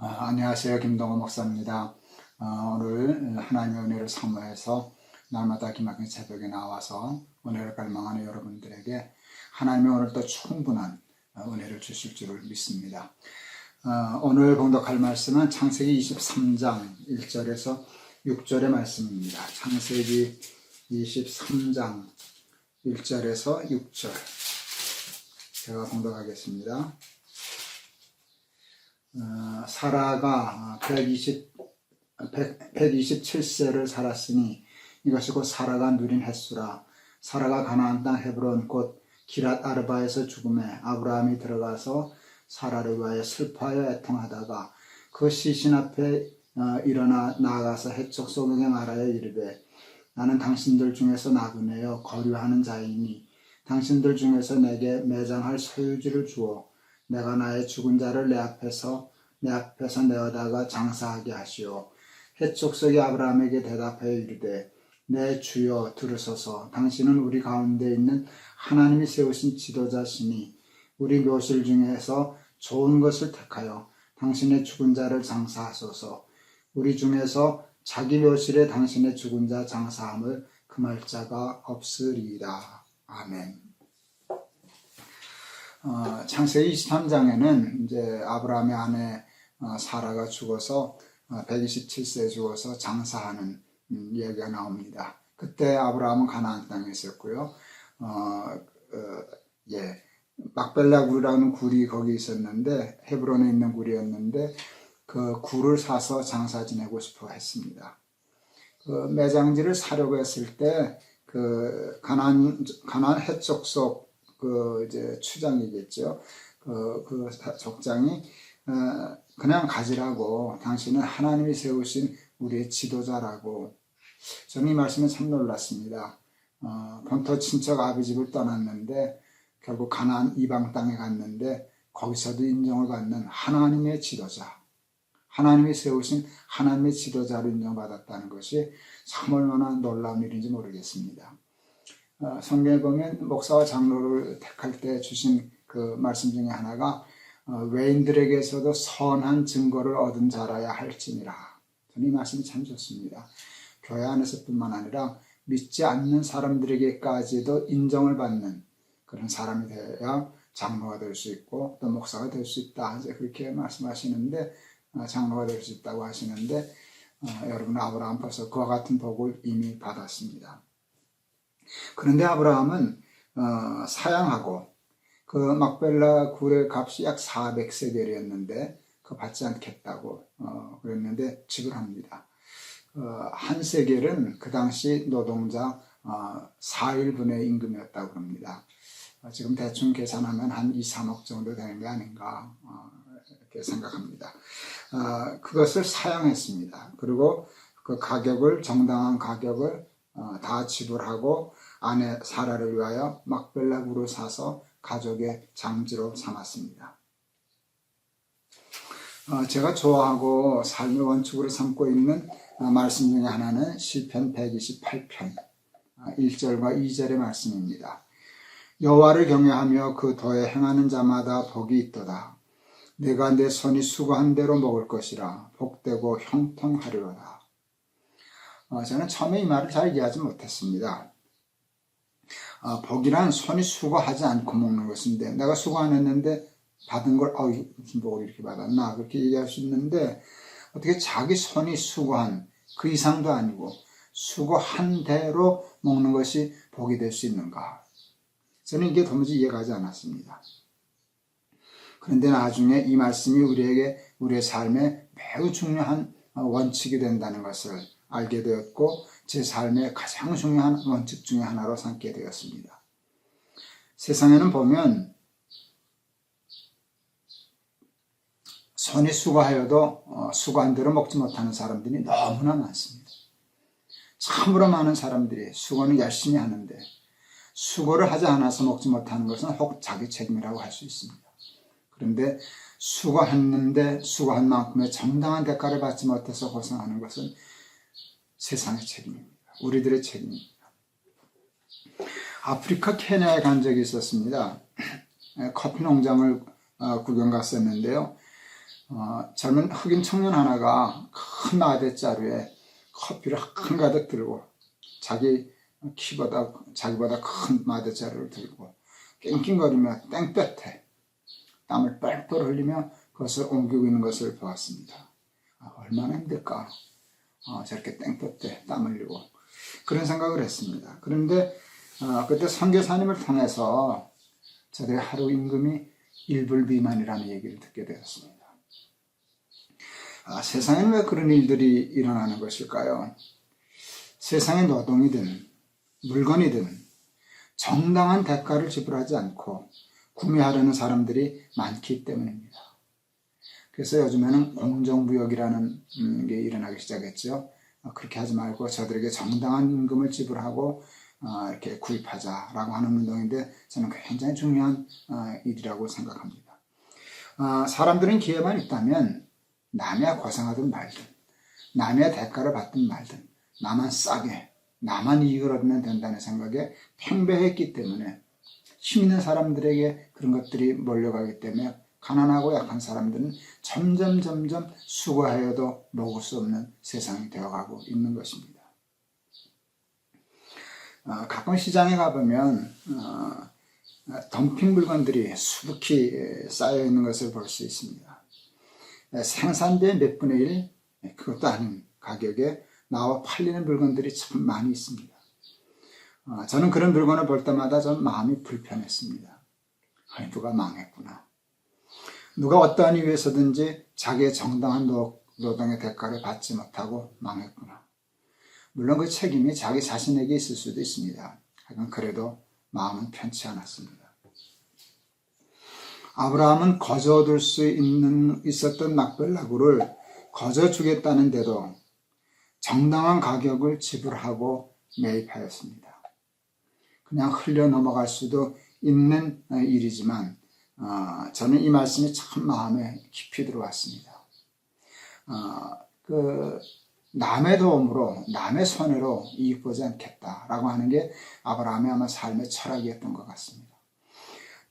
안녕하세요. 김동호 목사입니다. 오늘 하나님의 은혜를 사모해서 날마다 기막힌 새벽에 나와서 은혜를 갈망하는 여러분들에게 하나님의 오늘도 충분한 은혜를 주실 줄을 믿습니다. 오늘 봉독할 말씀은 창세기 23장 1절에서 6절의 말씀입니다. 창세기 23장 1절에서 6절 제가 봉독하겠습니다. 사라가 127세를 살았으니 이것이 곧 사라가 누린 횟수라. 사라가 가나안 땅 헤브론 곧 기랏 아르바에서 죽음에 아브라함이 들어가서 사라를 위하여 슬퍼하여 애통하다가 그 시신 앞에 일어나 나아가서 해적 소동에 말하여 이르되 나는 당신들 중에서 나그네여 거류하는 자이니 당신들 중에서 내게 매장할 소유지를 주어 내가 나의 죽은 자를 내 앞에서 내어다가 장사하게 하시오. 헷 족속이 아브라함에게 대답하여 이르되 내 주여 들으소서. 당신은 우리 가운데 있는 하나님이 세우신 지도자시니 우리 묘실 중에서 좋은 것을 택하여 당신의 죽은 자를 장사하소서. 우리 중에서 자기 묘실에 당신의 죽은 자 장사함을 금할 자가 없으리이다. 아멘. 창세기 23장에는 이제 아브라함의 아내 사라가 죽어서 127세에 죽어서 장사하는 이야기가 나옵니다. 그때 아브라함은 가나안 땅에 있었고요. 막벨라 굴이라는 굴이 거기 있었는데 헤브론에 있는 굴이었는데 그 굴을 사서 장사 지내고 싶어 했습니다. 그 매장지를 사려고 했을 때 그 가나안 헷 족속 이제 추장이겠죠. 그 족장이 그냥 가지라고 당신은 하나님이 세우신 우리의 지도자라고. 저는 이 말씀에 참 놀랐습니다. 본토 친척 아비 집을 떠났는데 결국 가나안 이방 땅에 갔는데 거기서도 인정을 받는 하나님의 지도자, 하나님이 세우신 하나님의 지도자로 인정받았다는 것이 참 얼마나 놀라운 일인지 모르겠습니다. 성경에 보면 목사와 장로를 택할 때 주신 그 말씀 중에 하나가 외인들에게서도 선한 증거를 얻은 자라야 할지니라. 저는 이 말씀이 참 좋습니다. 교회 안에서뿐만 아니라 믿지 않는 사람들에게까지도 인정을 받는 그런 사람이 되어야 장로가 될 수 있고 또 목사가 될 수 있다. 이제 그렇게 말씀하시는데 장로가 될 수 있다고 하시는데 여러분 아브라함 벌써 그와 같은 복을 이미 받았습니다. 그런데 아브라함은 사양하고 그 막벨라 굴의 값이 약 400세겔이었는데 그거 받지 않겠다고 그랬는데 지불합니다. 한 세겔은 그 당시 노동자 4일분의 임금이었다고 합니다. 지금 대충 계산하면 한 2, 3억 정도 되는 게 아닌가 이렇게 생각합니다. 그것을 사양했습니다. 그리고 그 가격을 정당한 가격을 다 지불하고 아내 사라를 위하여 막벨라 굴을 사서 가족의 장지로 삼았습니다. 제가 좋아하고 삶의 원칙으로 삼고 있는 말씀 중에 하나는 시편 128편 1절과 2절의 말씀입니다. 여호와를 경외하며 그 도에 행하는 자마다 복이 있도다. 내가 내 손이 수고한 대로 먹을 것이라 복되고 형통하리로다. 저는 처음에 이 말을 잘 이해하지 못했습니다. 복이란 손이 수고하지 않고 먹는 것인데 내가 수고 안 했는데 받은 걸 무슨 복을 이렇게 받았나 그렇게 얘기할 수 있는데 어떻게 자기 손이 수고한 그 이상도 아니고 수고한 대로 먹는 것이 복이 될 수 있는가. 저는 이게 도무지 이해가 가지 않았습니다. 그런데 나중에 이 말씀이 우리의 삶에 매우 중요한 원칙이 된다는 것을 알게 되었고 제 삶의 가장 중요한 원칙 중에 하나로 삼게 되었습니다. 세상에는 보면 손이 수고하여도 수고한 대로 먹지 못하는 사람들이 너무나 많습니다. 참으로 많은 사람들이 수고는 열심히 하는데 수고를 하지 않아서 먹지 못하는 것은 혹 자기 책임이라고 할 수 있습니다. 그런데 수고했는데 수고한 만큼의 정당한 대가를 받지 못해서 고생하는 것은 세상의 책임입니다. 우리들의 책임입니다. 아프리카 케냐에 간 적이 있었습니다. 커피 농장을 구경 갔었는데요. 젊은 흑인 청년 하나가 큰 마대자루에 커피를 한가득 들고 자기보다 큰 마대자루를 들고 낑낑거리며 땡볕에 땀을 뻘뻘 흘리며 그것을 옮기고 있는 것을 보았습니다. 얼마나 힘들까? 저렇게 땡볕에 땀 흘리고 그런 생각을 했습니다. 그런데 그때 선교사님을 통해서 저들의 하루 임금이 1불 미만이라는 얘기를 듣게 되었습니다. 세상에는 왜 그런 일들이 일어나는 것일까요? 세상의 노동이든 물건이든 정당한 대가를 지불하지 않고 구매하려는 사람들이 많기 때문입니다. 그래서 요즘에는 공정무역이라는 게 일어나기 시작했죠. 그렇게 하지 말고 저들에게 정당한 임금을 지불하고 이렇게 구입하자라고 하는 운동인데 저는 굉장히 중요한 일이라고 생각합니다. 사람들은 기회만 있다면 남이 고생하든 말든 남의 대가를 받든 말든 나만 싸게 나만 이익을 얻으면 된다는 생각에 팽배했기 때문에 힘 있는 사람들에게 그런 것들이 몰려가기 때문에 가난하고 약한 사람들은 점점 수고하여도 먹을 수 없는 세상이 되어가고 있는 것입니다. 가끔 시장에 가보면 덤핑 물건들이 수북히 쌓여 있는 것을 볼 수 있습니다. 생산비의 몇 분의 1, 그것도 아닌 가격에 나와 팔리는 물건들이 참 많이 있습니다. 저는 그런 물건을 볼 때마다 좀 마음이 불편했습니다. 누가 망했구나. 누가 어떠한 이유에서든지 자기의 정당한 노동의 대가를 받지 못하고 망했구나. 물론 그 책임이 자기 자신에게 있을 수도 있습니다. 하지만 그래도 마음은 편치 않았습니다. 아브라함은 거저 얻을 수 있었던 막벨나무를 거저 주겠다는데도 정당한 가격을 지불하고 매입하였습니다. 그냥 흘려 넘어갈 수도 있는 일이지만 저는 이 말씀이 참 마음에 깊이 들어왔습니다. 남의 도움으로 남의 손해로 이익 보지 않겠다라고 하는 게 아브라함의 아마 삶의 철학이었던 것 같습니다.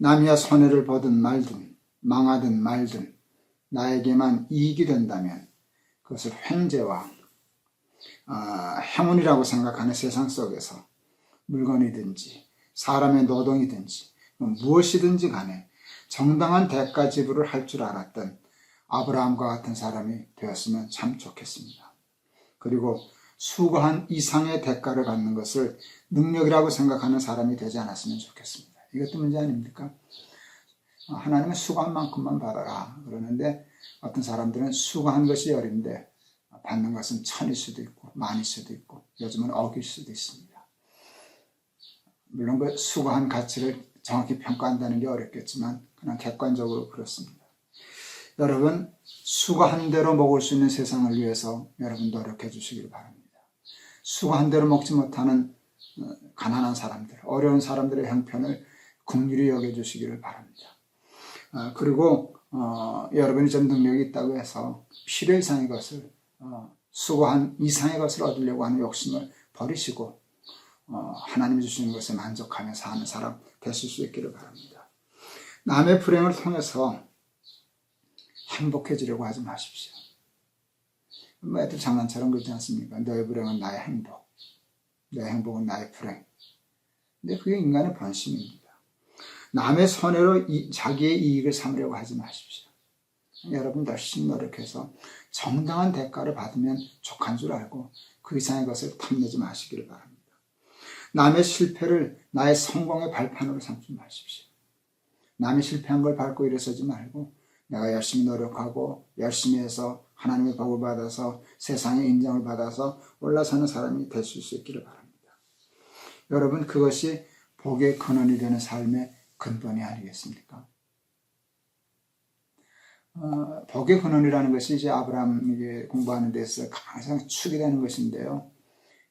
남이야 손해를 보든 말든 망하든 말든 나에게만 이익이 된다면 그것을 횡재와 행운이라고 생각하는 세상 속에서 물건이든지 사람의 노동이든지 무엇이든지 간에 정당한 대가 지불을 할 줄 알았던 아브라함과 같은 사람이 되었으면 참 좋겠습니다. 그리고 수고한 이상의 대가를 받는 것을 능력이라고 생각하는 사람이 되지 않았으면 좋겠습니다. 이것도 문제 아닙니까? 하나님은 수고한 만큼만 받아라 그러는데 어떤 사람들은 수고한 것이 열인데 받는 것은 천일 수도 있고 만일 수도 있고 요즘은 억일 수도 있습니다. 물론 그 수고한 가치를 정확히 평가한다는 게 어렵겠지만 그냥 객관적으로 그렇습니다. 여러분 수고한 대로 먹을 수 있는 세상을 위해서 여러분 노력해 주시길 바랍니다. 수고한 대로 먹지 못하는 가난한 사람들, 어려운 사람들의 형편을 긍휼히 여겨주시기를 바랍니다. 그리고 여러분이 좀 능력이 있다고 해서 필요 이상의 것을 수고한 이상의 것을 얻으려고 하는 욕심을 버리시고 하나님이 주시는 것에 만족하며 사는 사람 되실 수 있기를 바랍니다. 남의 불행을 통해서 행복해지려고 하지 마십시오. 애들 장난처럼 그러지 않습니까? 너의 불행은 나의 행복, 내 행복은 나의 불행. 근데 그게 인간의 본심입니다. 남의 손해로 자기의 이익을 삼으려고 하지 마십시오. 여러분 열심히 노력해서 정당한 대가를 받으면 족한 줄 알고 그 이상의 것을 탐내지 마시기를 바랍니다. 남의 실패를 나의 성공의 발판으로 삼지 마십시오. 남이 실패한 걸 밟고 일어서지 말고 내가 열심히 노력하고 열심히 해서 하나님의 복을 받아서 세상의 인정을 받아서 올라서는 사람이 되실 수 있기를 바랍니다. 여러분 그것이 복의 근원이 되는 삶의 근본이 아니겠습니까? 복의 근원이라는 것이 이제 아브라함에게 공부하는 데서 가장 축이 되는 것인데요.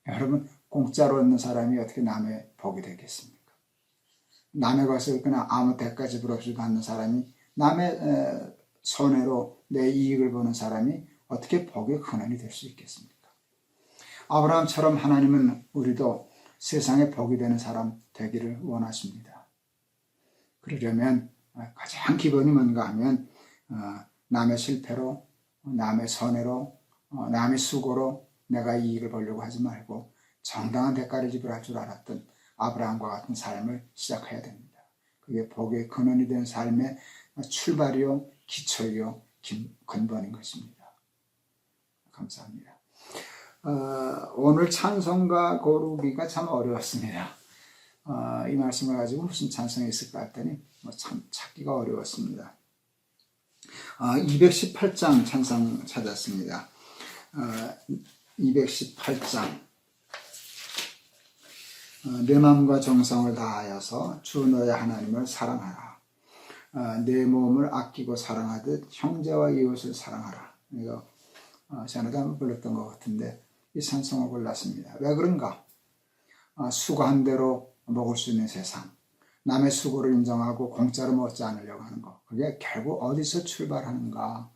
여러분 공짜로 얻는 사람이 어떻게 남의 복이 되겠습니까? 남의 것을 그냥 아무 대가 지불 없이 받는 사람이 남의 손해로 내 이익을 보는 사람이 어떻게 복의 근원이 될 수 있겠습니까? 아브라함처럼 하나님은 우리도 세상에 복이 되는 사람 되기를 원하십니다. 그러려면 가장 기본이 뭔가 하면 남의 실패로, 남의 손해로, 남의 수고로 내가 이익을 보려고 하지 말고 정당한 대가를 지불할 줄 알았던 아브라함과 같은 삶을 시작해야 됩니다. 그게 복의 근원이 된 삶의 출발이요, 기초이요, 근본인 것입니다. 감사합니다. 오늘 찬송가 고르기가 참 어려웠습니다. 이 말씀을 가지고 무슨 찬송이 있을까 했더니 참 찾기가 어려웠습니다. 218장 찬송 찾았습니다. 218장 내 마음과 정성을 다하여서 주 너의 하나님을 사랑하라. 내 몸을 아끼고 사랑하듯 형제와 이웃을 사랑하라. 이거 전에도 한번 불렀던 것 같은데 이 찬송을 골랐습니다. 왜 그런가? 수고한 대로 먹을 수 있는 세상, 남의 수고를 인정하고 공짜로 먹지 않으려고 하는 것, 그게 결국 어디서 출발하는가?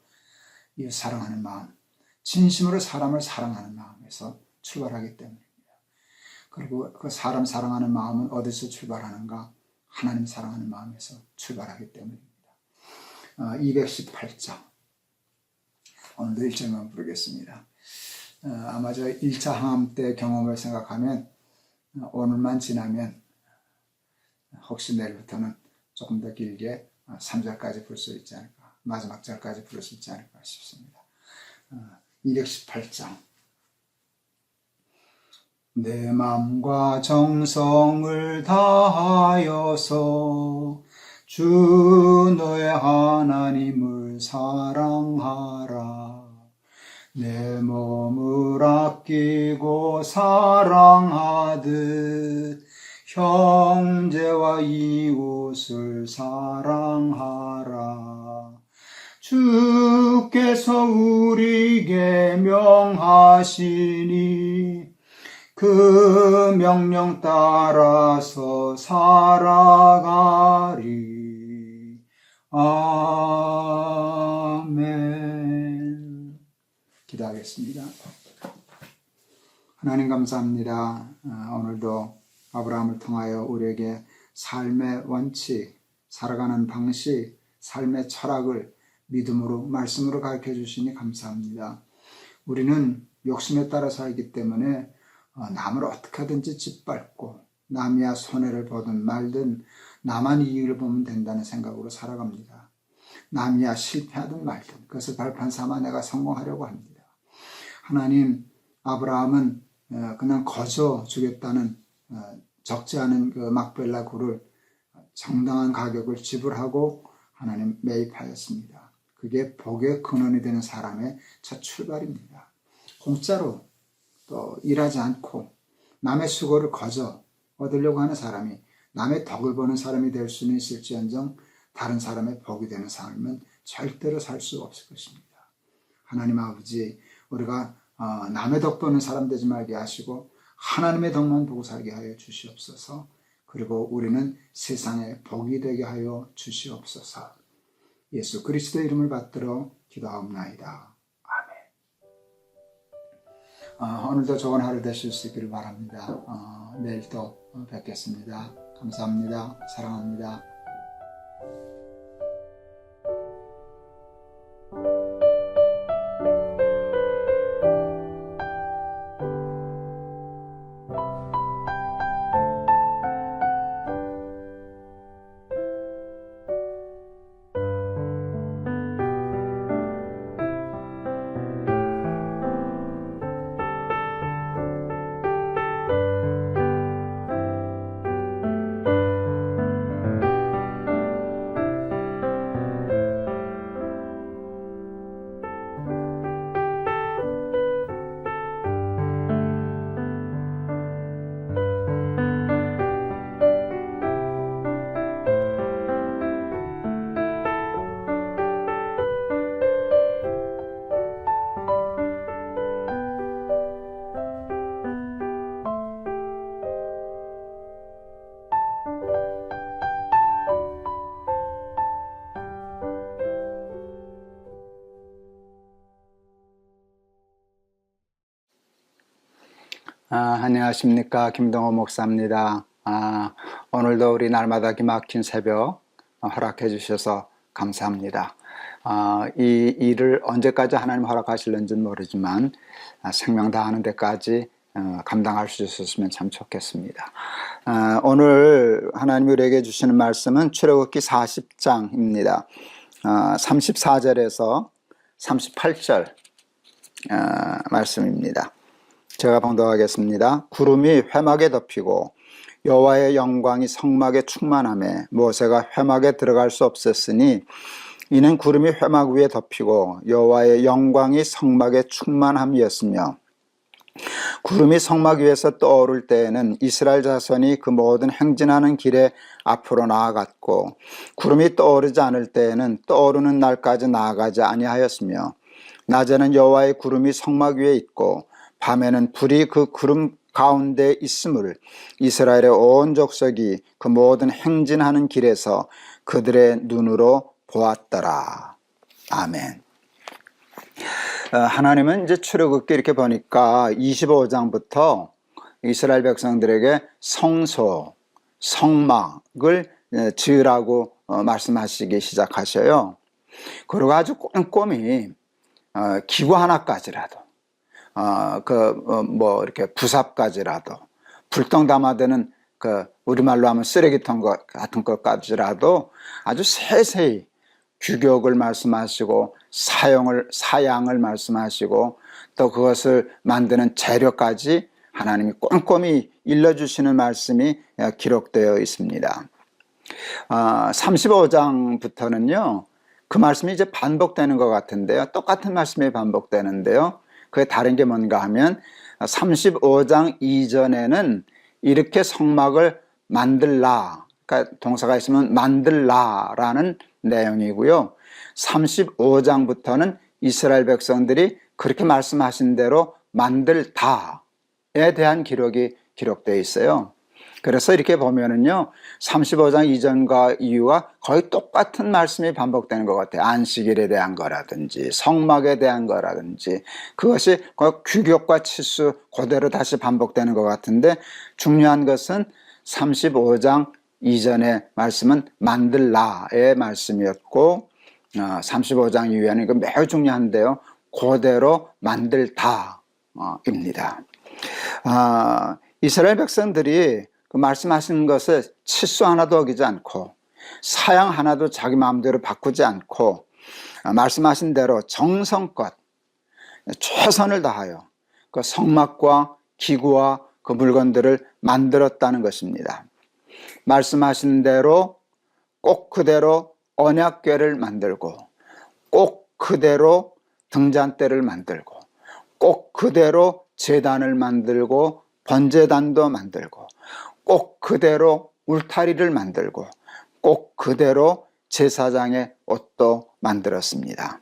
이 사랑하는 마음, 진심으로 사람을 사랑하는 마음에서 출발하기 때문입니다. 그리고 그 사람 사랑하는 마음은 어디서 출발하는가? 하나님 사랑하는 마음에서 출발하기 때문입니다. 218장 오늘도 1절만 부르겠습니다. 아마 저 1차 항암 때 경험을 생각하면 오늘만 지나면 혹시 내일부터는 조금 더 길게 3절까지 부를 수 있지 않을까, 마지막 절까지 부를 수 있지 않을까 싶습니다. 218장 내 마음과 정성을 다하여서 주 너의 하나님을 사랑하라. 내 몸을 아끼고 사랑하듯 형제와 이웃을 사랑하라. 주께서 우리에게 명하시니 그 명령 따라서 살아가리. 아멘. 기도하겠습니다. 하나님 감사합니다. 오늘도 아브라함을 통하여 우리에게 삶의 원칙, 살아가는 방식, 삶의 철학을 믿음으로, 말씀으로 가르쳐 주시니 감사합니다. 우리는 욕심에 따라 살기 때문에 남을 어떻게든지 짓밟고 남이야 손해를 보든 말든 나만 이익을 보면 된다는 생각으로 살아갑니다. 남이야 실패하든 말든 그것을 발판 삼아 내가 성공하려고 합니다. 하나님, 아브라함은 그냥 거저 주겠다는 적지 않은 그 막벨라 굴을 정당한 가격을 지불하고 하나님 매입하였습니다. 그게 복의 근원이 되는 사람의 첫 출발입니다. 공짜로 또 일하지 않고 남의 수고를 거저 얻으려고 하는 사람이 남의 덕을 보는 사람이 될 수는 있을지언정 다른 사람의 복이 되는 삶은 절대로 살 수 없을 것입니다. 하나님 아버지, 우리가 남의 덕 보는 사람 되지 말게 하시고 하나님의 덕만 보고 살게 하여 주시옵소서. 그리고 우리는 세상에 복이 되게 하여 주시옵소서. 예수 그리스도 이름을 받들어 기도하옵나이다. 아멘. 오늘도 좋은 하루 되실 수 있기를 바랍니다. 내일 또 뵙겠습니다. 감사합니다. 사랑합니다. 안녕하십니까. 김동호 목사입니다. 오늘도 우리 날마다 기막힌 새벽 허락해 주셔서 감사합니다. 이 일을 언제까지 하나님 허락하실는지는 모르지만 생명 다하는 데까지 감당할 수 있었으면 참 좋겠습니다. 오늘 하나님이 우리에게 주시는 말씀은 출애굽기 40장입니다. 34절에서 38절 말씀입니다. 제가 봉독하겠습니다. 구름이 회막에 덮이고 여호와의 영광이 성막에 충만하며 모세가 회막에 들어갈 수 없었으니 이는 구름이 회막 위에 덮이고 여호와의 영광이 성막에 충만함이었으며 구름이 성막 위에서 떠오를 때에는 이스라엘 자손이 그 모든 행진하는 길에 앞으로 나아갔고 구름이 떠오르지 않을 때에는 떠오르는 날까지 나아가지 아니하였으며 낮에는 여호와의 구름이 성막 위에 있고 밤에는 불이 그 구름 가운데 있음을 이스라엘의 온 족속이 그 모든 행진하는 길에서 그들의 눈으로 보았더라. 아멘. 하나님은 이제 출애굽기 이렇게 보니까 25장부터 이스라엘 백성들에게 성소, 성막을 지으라고 말씀하시기 시작하셔요. 그리고 아주 꼼꼼히 기구 하나까지라도 이렇게 부삽까지라도 불똥 담아드는 우리말로 하면 쓰레기통 같은 것까지라도 아주 세세히 규격을 말씀하시고 사양을 말씀하시고 또 그것을 만드는 재료까지 하나님이 꼼꼼히 일러주시는 말씀이 기록되어 있습니다. 35장부터는요 그 말씀이 이제 반복되는 것 같은데요, 똑같은 말씀이 반복되는데요, 그게 다른 게 뭔가 하면 35장 이전에는 이렇게 성막을 만들라, 그러니까 동사가 있으면 만들라라는 내용이고요, 35장부터는 이스라엘 백성들이 그렇게 말씀하신 대로 만들다에 대한 기록이 기록되어 있어요. 그래서 이렇게 보면은요 35장 이전과 이후와 거의 똑같은 말씀이 반복되는 것 같아요. 안식일에 대한 거라든지 성막에 대한 거라든지 그것이 규격과 치수 그대로 다시 반복되는 것 같은데, 중요한 것은 35장 이전의 말씀은 만들라의 말씀이었고 35장 이후에는 이거 매우 중요한데요, 그대로 만들다입니다. 이스라엘 백성들이 그 말씀하신 것을 치수 하나도 어기지 않고 사양 하나도 자기 마음대로 바꾸지 않고 말씀하신 대로 정성껏 최선을 다하여 그 성막과 기구와 그 물건들을 만들었다는 것입니다. 말씀하신 대로 꼭 그대로 언약궤를 만들고 꼭 그대로 등잔대를 만들고 꼭 그대로 제단을 만들고 번제단도 만들고 꼭 그대로 울타리를 만들고 꼭 그대로 제사장의 옷도 만들었습니다.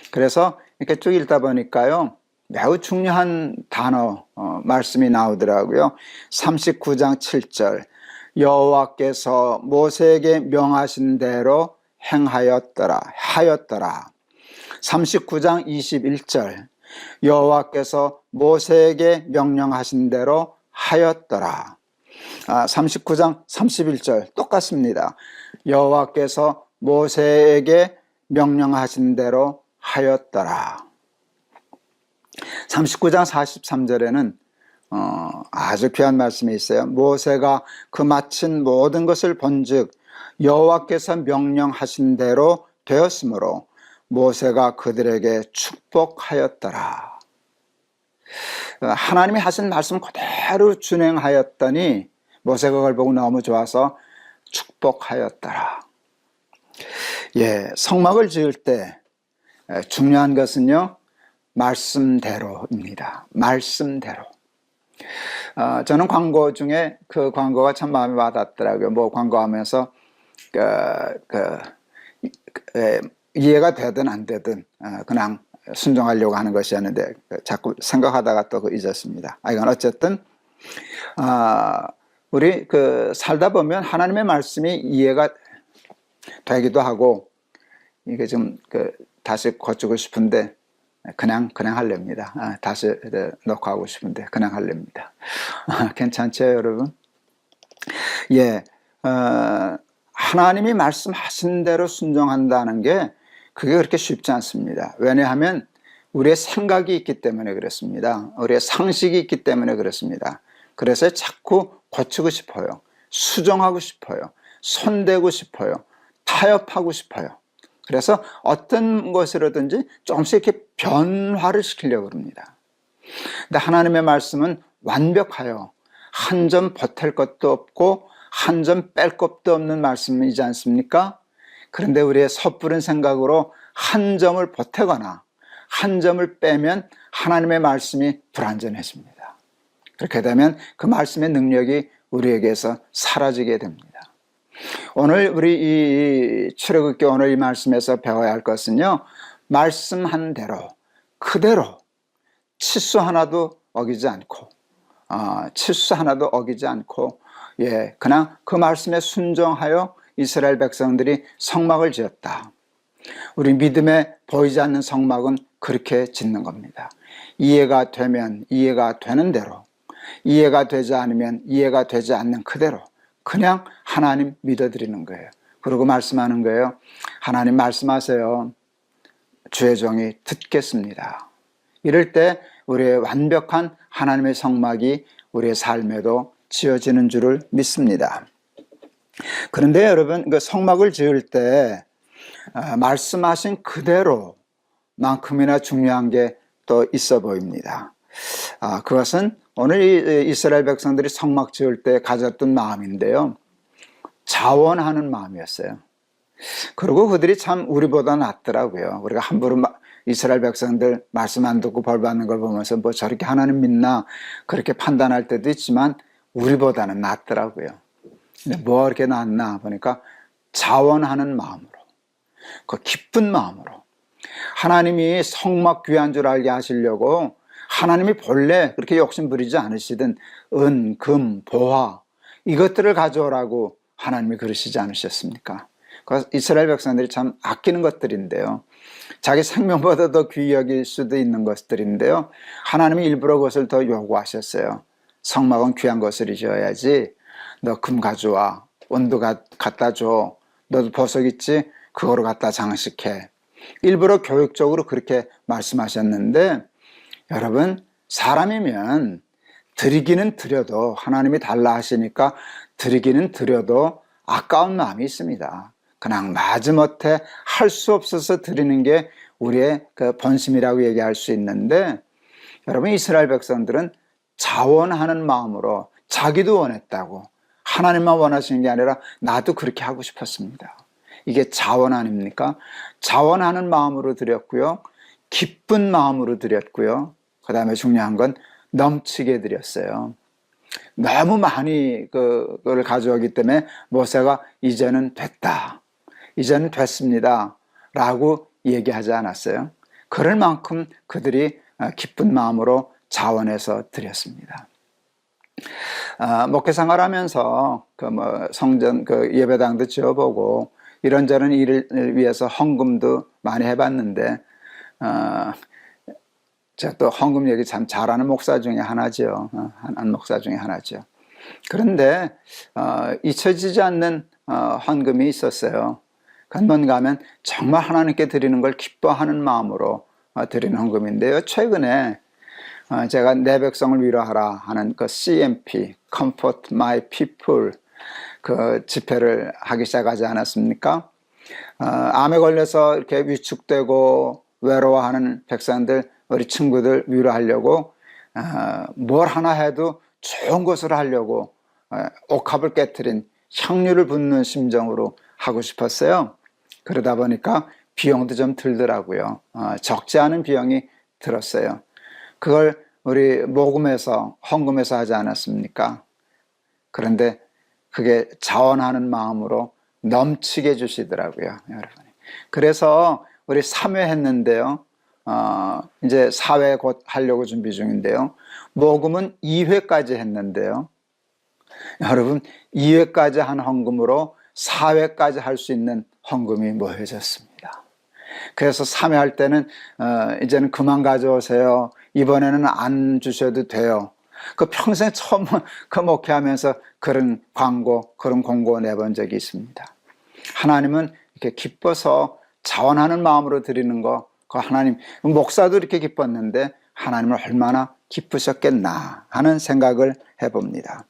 그래서 이렇게 쭉 읽다 보니까요 매우 중요한 단어 말씀이 나오더라고요. 39장 7절 여호와께서 모세에게 명하신 대로 하였더라. 39장 21절 여호와께서 모세에게 명령하신 대로 하였더라. 39장 31절 똑같습니다. 여호와께서 모세에게 명령하신 대로 하였더라. 39장 43절에는 아주 귀한 말씀이 있어요. 모세가 그 마친 모든 것을 본즉 여호와께서 명령하신 대로 되었으므로 모세가 그들에게 축복하였더라. 하나님이 하신 말씀 그대로 준행하였더니 모세가 그걸 보고 너무 좋아서 축복하였더라. 성막을 지을 때 중요한 것은요 말씀대로입니다. 말씀대로. 저는 광고 중에 그 광고가 참 마음에 와닿더라고요. 뭐 광고하면서 이해가 되든 안 되든 그냥 순종하려고 하는 것이었는데 자꾸 생각하다가 또 잊었습니다. 이건 어쨌든 우리 살다 보면 하나님의 말씀이 이해가 되기도 하고 이게 좀 다시 고치고 싶은데 그냥 하렵니다. 다시 녹화하고 싶은데 그냥 하렵니다. 괜찮죠, 여러분? 하나님이 말씀하신 대로 순종한다는 게 그게 그렇게 쉽지 않습니다. 왜냐하면 우리의 생각이 있기 때문에 그렇습니다. 우리의 상식이 있기 때문에 그렇습니다. 그래서 자꾸 고치고 싶어요. 수정하고 싶어요. 손대고 싶어요. 타협하고 싶어요. 그래서 어떤 것으로든지 조금씩 이렇게 변화를 시키려고 합니다. 근데 하나님의 말씀은 완벽하여 한 점 보탤 것도 없고 한 점 뺄 것도 없는 말씀이지 않습니까? 그런데 우리의 섣부른 생각으로 한 점을 보태거나 한 점을 빼면 하나님의 말씀이 불완전해집니다. 그렇게 되면 그 말씀의 능력이 우리에게서 사라지게 됩니다. 오늘 우리 이 출애굽기 오늘 이 말씀에서 배워야 할 것은요, 말씀한 대로 그대로 치수 하나도 어기지 않고 그냥 그 말씀에 순종하여 이스라엘 백성들이 성막을 지었다. 우리 믿음에 보이지 않는 성막은 그렇게 짓는 겁니다. 이해가 되면 이해가 되는 대로, 이해가 되지 않으면 이해가 되지 않는 그대로 그냥 하나님 믿어드리는 거예요. 그리고 말씀하는 거예요. 하나님 말씀하세요. 주의 종이 듣겠습니다. 이럴 때 우리의 완벽한 하나님의 성막이 우리의 삶에도 지어지는 줄을 믿습니다. 그런데 여러분, 그 성막을 지을 때 말씀하신 그대로만큼이나 중요한 게 또 있어 보입니다. 그것은 오늘 이스라엘 백성들이 성막 지을 때 가졌던 마음인데요, 자원하는 마음이었어요. 그리고 그들이 참 우리보다 낫더라고요. 우리가 함부로 이스라엘 백성들 말씀 안 듣고 벌 받는 걸 보면서 뭐 저렇게 하나님 믿나 그렇게 판단할 때도 있지만 우리보다는 낫더라고요. 근데 뭐 이렇게 낫나 보니까 자원하는 마음으로, 그 기쁜 마음으로, 하나님이 성막 귀한 줄 알게 하시려고 하나님이 본래 그렇게 욕심 부리지 않으시던 은, 금, 보화 이것들을 가져오라고 하나님이 그러시지 않으셨습니까? 이스라엘 백성들이 참 아끼는 것들인데요, 자기 생명보다 더 귀히 여길 수도 있는 것들인데요, 하나님이 일부러 그것을 더 요구하셨어요. 성막은 귀한 것을 지어야지. 너 금 가져와, 온도 갖다 줘, 너도 보석 있지? 그거로 갖다 장식해. 일부러 교육적으로 그렇게 말씀하셨는데, 여러분, 사람이면 드리기는 드려도, 하나님이 달라 하시니까 드리기는 드려도 아까운 마음이 있습니다. 그냥 마지못해 할 수 없어서 드리는 게 우리의 그 본심이라고 얘기할 수 있는데, 여러분, 이스라엘 백성들은 자원하는 마음으로 자기도 원했다고, 하나님만 원하시는 게 아니라 나도 그렇게 하고 싶었습니다. 이게 자원 아닙니까? 자원하는 마음으로 드렸고요, 기쁜 마음으로 드렸고요, 그 다음에 중요한 건 넘치게 드렸어요. 너무 많이 그걸 가져오기 때문에 모세가 이제는 됐다, 이제는 됐습니다 라고 얘기하지 않았어요. 그럴 만큼 그들이 기쁜 마음으로 자원해서 드렸습니다. 목회 생활하면서 성전 예배당도 지어보고 이런저런 일을 위해서 헌금도 많이 해봤는데, 제가 또 헌금 얘기 참 잘하는 목사 중에 하나죠. 한 목사 중에 하나죠. 그런데 잊혀지지 않는 헌금이 있었어요. 그건 뭔가 하면 정말 하나님께 드리는 걸 기뻐하는 마음으로 드리는 헌금인데요, 최근에 제가 내 백성을 위로하라 하는 그 CMP, Comfort My People, 그 집회를 하기 시작하지 않았습니까? 암에 걸려서 이렇게 위축되고 외로워하는 백성들, 우리 친구들 위로하려고 뭘 하나 해도 좋은 것을 하려고 옥합을 깨트린 향유를 붓는 심정으로 하고 싶었어요. 그러다 보니까 비용도 좀 들더라고요. 적지 않은 비용이 들었어요. 그걸 우리 모금해서 헌금해서 하지 않았습니까? 그런데 그게 자원하는 마음으로 넘치게 주시더라고요, 여러분. 그래서 우리 3회 했는데요, 이제 4회 곧 하려고 준비 중인데요, 모금은 2회까지 했는데요, 여러분, 2회까지 한 헌금으로 4회까지 할 수 있는 헌금이 모여졌습니다. 그래서 3회 할 때는 이제는 그만 가져오세요, 이번에는 안 주셔도 돼요. 그 평생 처음 그 목회하면서 그런 광고, 그런 공고 내본 적이 있습니다. 하나님은 이렇게 기뻐서 자원하는 마음으로 드리는 거, 그 하나님, 목사도 이렇게 기뻤는데 하나님을 얼마나 기쁘셨겠나 하는 생각을 해봅니다.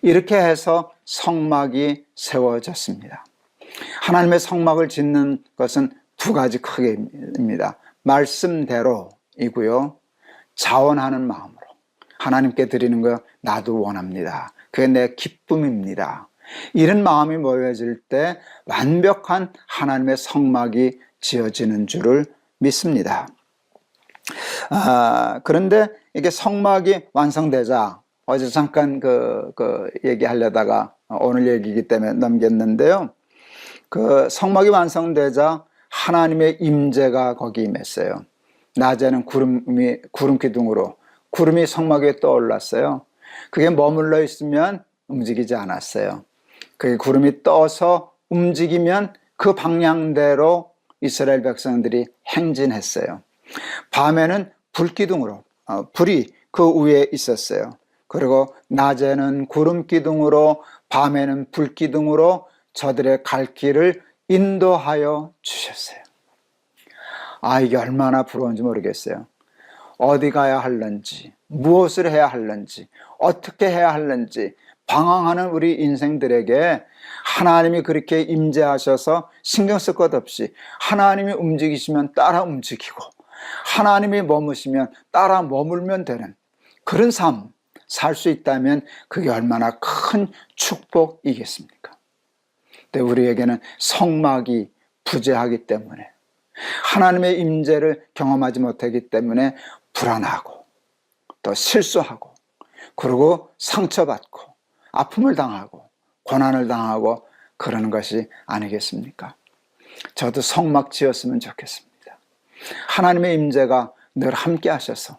이렇게 해서 성막이 세워졌습니다. 하나님의 성막을 짓는 것은 두 가지 크기입니다. 말씀대로이고요, 자원하는 마음으로 하나님께 드리는 거 나도 원합니다. 그게 내 기쁨입니다. 이런 마음이 모여질 때 완벽한 하나님의 성막이 지어지는 줄을 믿습니다. 그런데 이게 성막이 완성되자, 어제 잠깐 얘기하려다가 오늘 얘기이기 때문에 넘겼는데요. 그 성막이 완성되자 하나님의 임재가 거기 임했어요. 낮에는 구름 기둥으로 구름이 성막 위에 떠올랐어요. 그게 머물러 있으면 움직이지 않았어요. 그 구름이 떠서 움직이면 그 방향대로 이스라엘 백성들이 행진했어요. 밤에는 불기둥으로 불이 그 위에 있었어요. 그리고 낮에는 구름 기둥으로, 밤에는 불 기둥으로 저들의 갈 길을 인도하여 주셨어요. 이게 얼마나 부러운지 모르겠어요. 어디 가야 할는지, 무엇을 해야 할는지, 어떻게 해야 할는지 방황하는 우리 인생들에게 하나님이 그렇게 임재하셔서 신경 쓸 것 없이 하나님이 움직이시면 따라 움직이고, 하나님이 머무시면 따라 머물면 되는 그런 삶 살 수 있다면 그게 얼마나 큰 축복이겠습니까? 근데 우리에게는 성막이 부재하기 때문에, 하나님의 임재를 경험하지 못하기 때문에 불안하고 또 실수하고, 그리고 상처받고 아픔을 당하고 고난을 당하고 그러는 것이 아니겠습니까? 저도 성막 지었으면 좋겠습니다. 하나님의 임재가 늘 함께 하셔서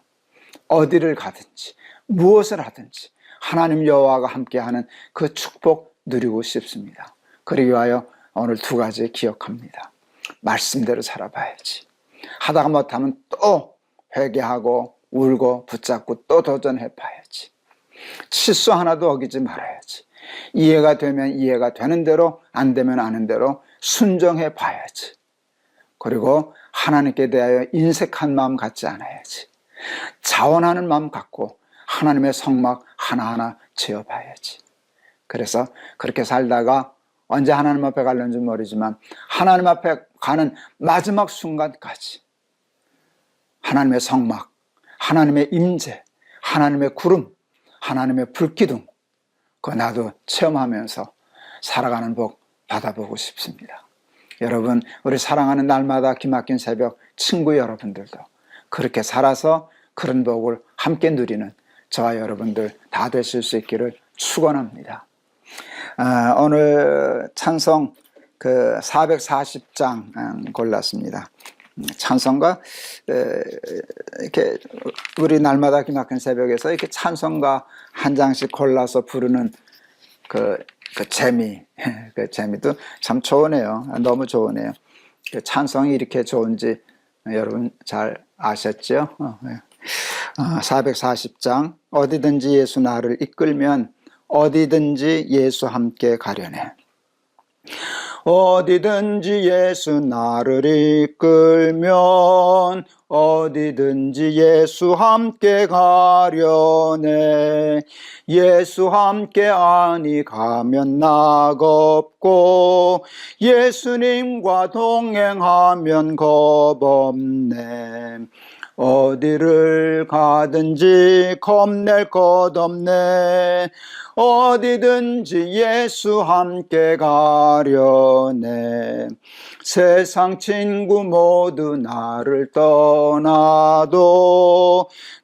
어디를 가든지 무엇을 하든지 하나님 여호와가 함께하는 그 축복 누리고 싶습니다. 그러기 위하여 오늘 두 가지 기억합니다. 말씀대로 살아봐야지. 하다가 못하면 또 회개하고 울고 붙잡고 또 도전해봐야지. 실수 하나도 어기지 말아야지. 이해가 되면 이해가 되는 대로, 안 되면 아는 대로 순종해봐야지. 그리고 하나님께 대하여 인색한 마음 갖지 않아야지. 자원하는 마음 갖고 하나님의 성막 하나하나 지어봐야지. 그래서 그렇게 살다가 언제 하나님 앞에 갈는지 모르지만 하나님 앞에 가는 마지막 순간까지 하나님의 성막, 하나님의 임재, 하나님의 구름, 하나님의 불기둥, 그거 나도 체험하면서 살아가는 복 받아보고 싶습니다. 여러분, 우리 사랑하는 날마다 기막힌 새벽 친구 여러분들도 그렇게 살아서 그런 복을 함께 누리는 저와 여러분들 다 되실 수 있기를 축원합니다. 오늘 찬송 440장 골랐습니다. 찬송가, 이렇게 우리 날마다 기막힌 새벽에서 이렇게 찬송가 한 장씩 골라서 부르는 그 재미도 참 좋으네요. 너무 좋으네요. 찬송이 이렇게 좋은지 여러분 잘 아셨죠? 440장, 어디든지 예수 나를 이끌면 어디든지 예수 함께 가려네. 어디든지 예수 나를 이끌면 어디든지 예수 함께 가려네. 예수 함께 아니 가면 낙없고 예수님과 동행하면 겁없네. 어디를 가든지 겁낼 것 없네. 어디든지 예수 함께 가려네. 세상 친구 모두 나를 떠나도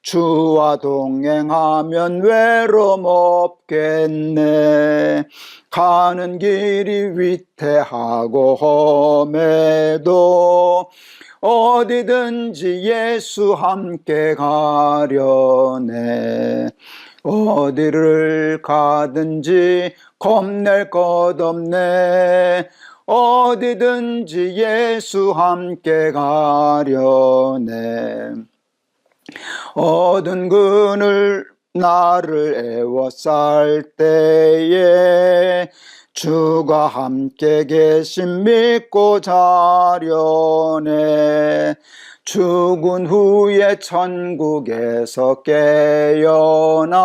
주와 동행하면 외로움 없겠네. 가는 길이 위태하고 험해도 어디든지 예수 함께 가려네. 어디를 가든지 겁낼 것 없네. 어디든지 예수 함께 가려네. 어두운 그늘 나를 애워쌀 때에 주가 함께 계심 믿고 자려네. 죽은 후에 천국에서 깨어나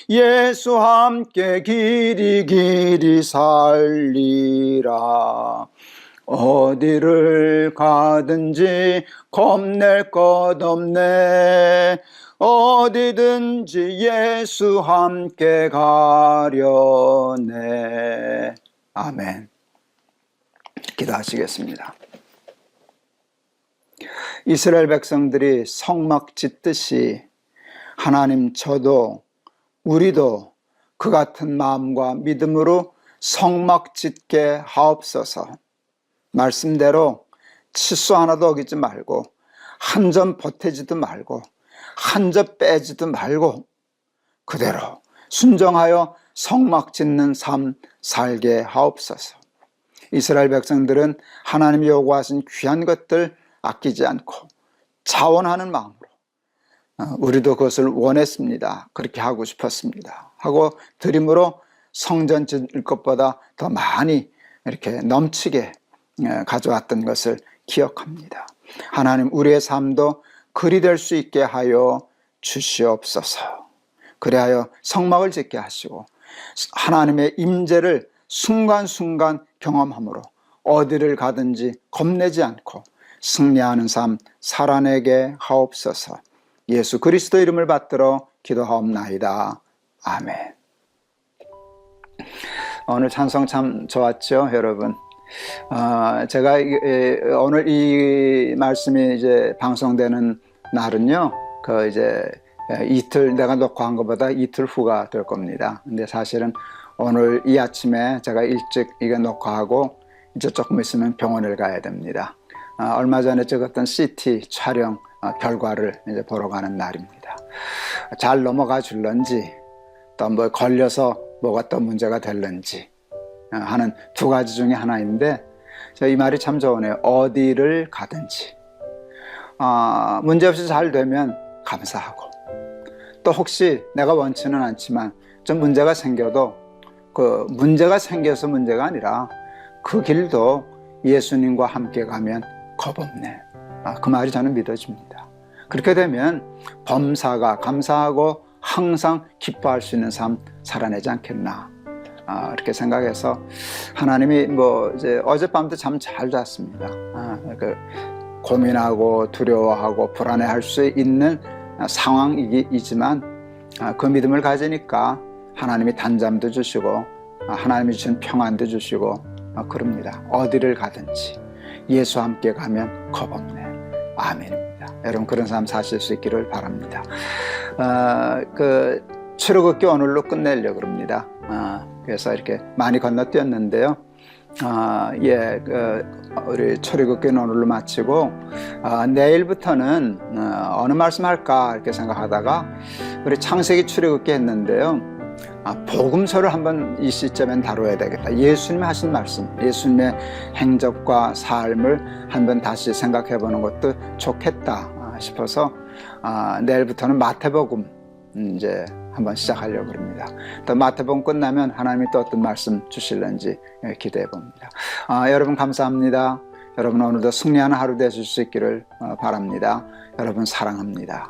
예수 함께 길이 살리라. 어디를 가든지 겁낼 것 없네. 어디든지 예수 함께 가려네. 아멘. 기도하시겠습니다. 이스라엘 백성들이 성막 짓듯이 하나님, 저도 우리도 그 같은 마음과 믿음으로 성막 짓게 하옵소서. 말씀대로 치수 하나도 어기지 말고 한 점 보태지도 말고 한 점 빼지도 말고 그대로 순종하여 성막 짓는 삶 살게 하옵소서. 이스라엘 백성들은 하나님이 요구하신 귀한 것들 아끼지 않고 자원하는 마음으로 우리도 그것을 원했습니다. 그렇게 하고 싶었습니다. 하고 드림으로 성전 짓을 것보다 더 많이 이렇게 넘치게 가져왔던 것을 기억합니다. 하나님, 우리의 삶도 그리 될 수 있게 하여 주시옵소서. 그래하여 성막을 짓게 하시고 하나님의 임재를 순간순간 경험함으로 어디를 가든지 겁내지 않고 승리하는 삶 살아내게 하옵소서. 예수 그리스도 이름을 받들어 기도하옵나이다. 아멘. 오늘 찬송 참 좋았죠, 여러분. 제가 오늘 이 말씀이 이제 방송되는 날은요, 그 이제 이틀, 내가 녹화한 것보다 이틀 후가 될 겁니다. 근데 사실은 오늘 이 아침에 제가 일찍 이거 녹화하고 이제 조금 있으면 병원을 가야 됩니다. 얼마 전에 찍었던 CT 촬영 결과를 이제 보러 가는 날입니다. 잘 넘어가 줄런지 또 뭐 걸려서 뭐가 또 문제가 될런지 하는 두 가지 중에 하나인데, 이 말이 참 좋으네요. 어디를 가든지 문제없이 잘 되면 감사하고, 또 혹시 내가 원치는 않지만 좀 문제가 생겨도 그 문제가 생겨서 문제가 아니라 그 길도 예수님과 함께 가면 겁없네. 그 말이 저는 믿어집니다. 그렇게 되면 범사가 감사하고 항상 기뻐할 수 있는 삶 살아내지 않겠나, 이렇게 생각해서 하나님이 뭐 이제 어젯밤도 잠 잘 잤습니다. 그 고민하고 두려워하고 불안해할 수 있는 상황이지만 그 믿음을 가지니까 하나님이 단잠도 주시고 하나님이 주신 평안도 주시고 그럽니다. 어디를 가든지 예수 함께 가면 겁없네. 아멘입니다. 여러분, 그런 삶 사실 수 있기를 바랍니다. 그 출애굽기 오늘로 끝내려고 그럽니다. 그래서 이렇게 많이 건너뛰었는데요. 우리 출애굽기는 오늘로 마치고 내일부터는 어느 말씀 할까 이렇게 생각하다가 우리 창세기 출애굽기 했는데요. 복음서를 한번 이 시점엔 다뤄야 되겠다. 예수님이 하신 말씀, 예수님의 행적과 삶을 한번 다시 생각해 보는 것도 좋겠다 싶어서 내일부터는 마태복음 이제 한번 시작하려고 합니다. 또 마태복음 끝나면 하나님이 또 어떤 말씀 주실는지 기대해 봅니다. 여러분 감사합니다. 여러분 오늘도 승리하는 하루 되실 수 있기를 바랍니다. 여러분 사랑합니다.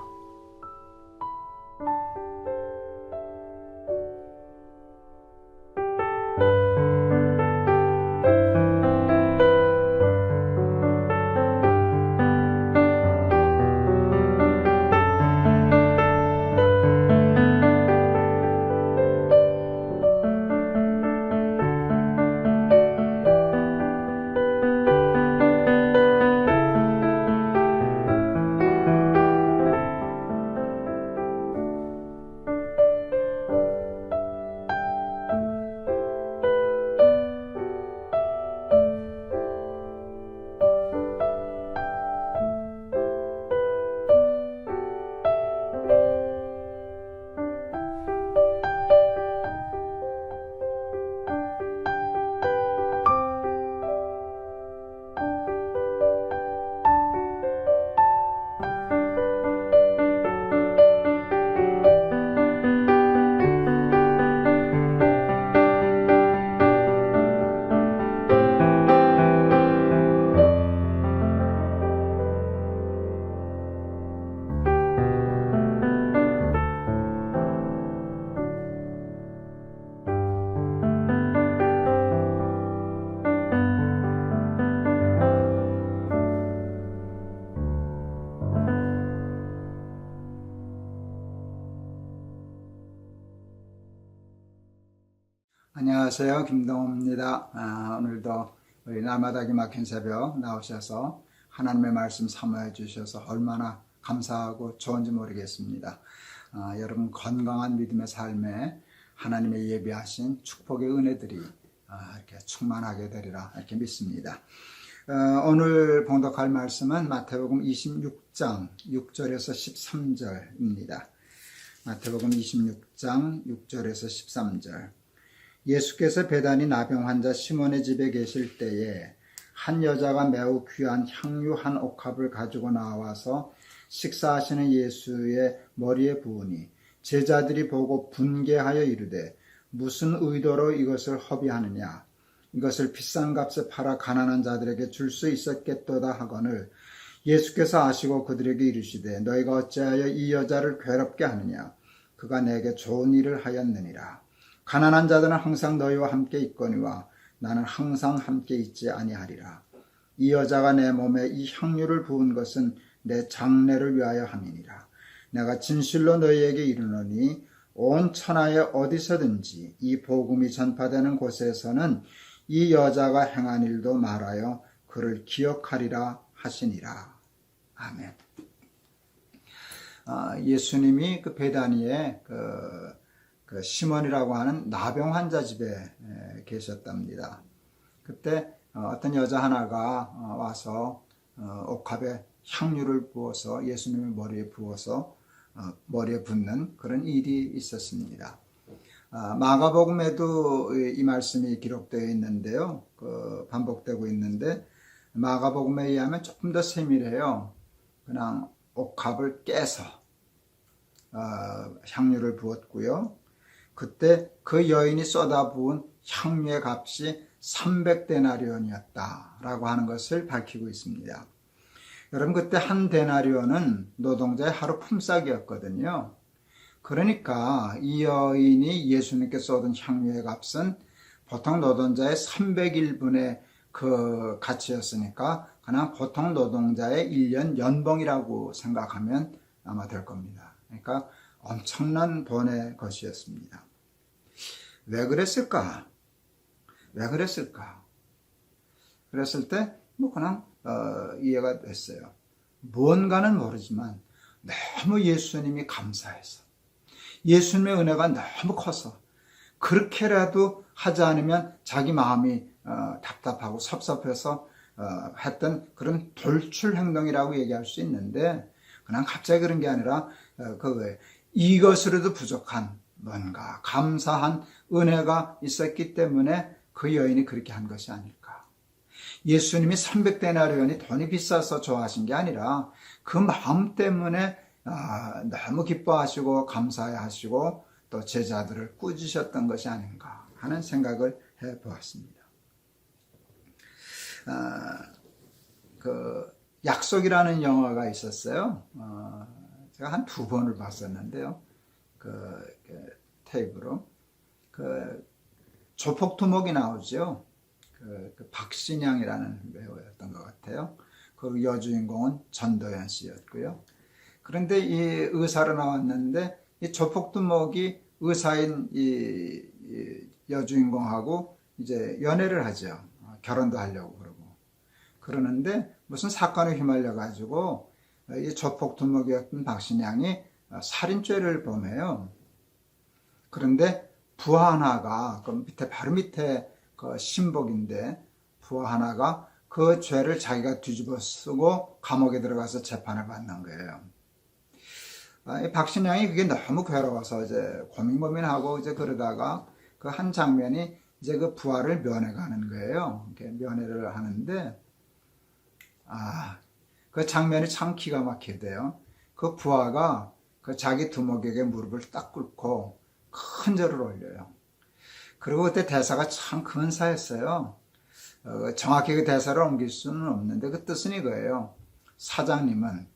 안녕하세요. 김동호입니다. 오늘도 우리 날마다 기막힌 새벽 나오셔서 하나님의 말씀 사모해 주셔서 얼마나 감사하고 좋은지 모르겠습니다. 여러분 건강한 믿음의 삶에 하나님의 예비하신 축복의 은혜들이 이렇게 충만하게 되리라 이렇게 믿습니다. 오늘 봉독할 말씀은 마태복음 26장 6절에서 13절입니다. 마태복음 26장 6절에서 13절. 예수께서 베다니 나병 환자 시몬의 집에 계실 때에 한 여자가 매우 귀한 향유 한 옥합을 가지고 나와서 식사하시는 예수의 머리에 부으니 제자들이 보고 분개하여 이르되 무슨 의도로 이것을 허비하느냐, 이것을 비싼 값에 팔아 가난한 자들에게 줄 수 있었겠도다 하거늘 예수께서 아시고 그들에게 이르시되 너희가 어찌하여 이 여자를 괴롭게 하느냐, 그가 내게 좋은 일을 하였느니라. 가난한 자들은 항상 너희와 함께 있거니와 나는 항상 함께 있지 아니하리라. 이 여자가 내 몸에 이 향유를 부은 것은 내 장례를 위하여 함이니라. 내가 진실로 너희에게 이르노니 온 천하에 어디서든지 이 복음이 전파되는 곳에서는 이 여자가 행한 일도 말하여 그를 기억하리라 하시니라. 아멘. 예수님이 그 베다니에 그 시몬이라고 하는 나병 환자 집에 계셨답니다. 그때 어떤 여자 하나가 와서 옥합에 향유를 부어서 예수님의 머리에 부어서 머리에 붓는 그런 일이 있었습니다. 마가복음에도 이 말씀이 기록되어 있는데요. 반복되고 있는데 마가복음에 의하면 조금 더 세밀해요. 그냥 옥합을 깨서 향유를 부었고요. 그때 그 여인이 쏟아부은 향유의 값이 300데나리온이었다라고 하는 것을 밝히고 있습니다. 여러분, 그때 한 데나리온은 노동자의 하루 품삯이었거든요. 그러니까 이 여인이 예수님께 쏟은 향유의 값은 보통 노동자의 301분의 그 가치였으니까 그냥 보통 노동자의 1년 연봉이라고 생각하면 아마 될 겁니다. 그러니까 엄청난 돈의 것이었습니다. 왜 그랬을까? 그랬을 때 그냥 이해가 됐어요. 무언가는 모르지만 너무 예수님이 감사해서, 예수님의 은혜가 너무 커서 그렇게라도 하지 않으면 자기 마음이 답답하고 섭섭해서 했던 그런 돌출 행동이라고 얘기할 수 있는데, 그냥 갑자기 그런 게 아니라 이것으로도 부족한 뭔가 감사한 은혜가 있었기 때문에 그 여인이 그렇게 한 것이 아닐까. 예수님이 300데나리온이 돈이 비싸서 좋아하신 게 아니라 그 마음 때문에 너무 기뻐하시고 감사해하시고 또 제자들을 꾸짖으셨던 것이 아닌가 하는 생각을 해보았습니다. 그 약속이라는 영화가 있었어요. 제가 한 2번을 봤었는데요. 테이프로. 조폭두목이 나오죠. 박신양이라는 배우였던 것 같아요. 그 여주인공은 전도연 씨였고요. 그런데 이 의사로 나왔는데 이 조폭두목이 의사인 이 여주인공하고 이제 연애를 하죠. 결혼도 하려고 그러는데 무슨 사건에 휘말려 가지고 이 조폭두목이었던 박신양이 살인죄를 범해요. 그런데 부하 하나가 그 밑에 바로 밑에 그 신복인데 부하 하나가 그 죄를 자기가 뒤집어 쓰고 감옥에 들어가서 재판을 받는 거예요. 이 박신양이 그게 너무 괴로워서 이제 고민하고 이제 그러다가 그 한 장면이 이제 그 부하를 면회가는 거예요. 이렇게 면회를 하는데 그 장면이 참 기가 막히대요. 그 부하가 그 자기 두목에게 무릎을 딱 꿇고 큰 절을 올려요. 그리고 그때 대사가 참 근사했어요. 정확히 그 대사를 옮길 수는 없는데 그 뜻은 이거예요. 사장님은,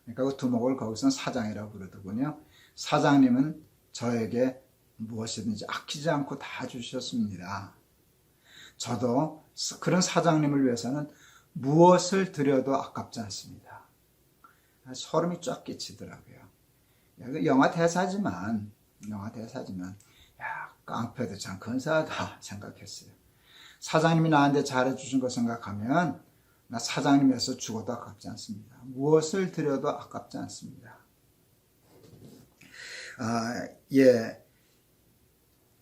그러니까 그 두목을 거기서는 사장이라고 부르더군요. 사장님은 저에게 무엇이든지 아끼지 않고 다 주셨습니다. 저도 그런 사장님을 위해서는 무엇을 드려도 아깝지 않습니다. 소름이 쫙 끼치더라고요. 영화 대사지만, 야, 깡패도 참 근사하다 생각했어요. 사장님이 나한테 잘해주신 거 생각하면 나 사장님에서 죽어도 아깝지 않습니다. 무엇을 드려도 아깝지 않습니다.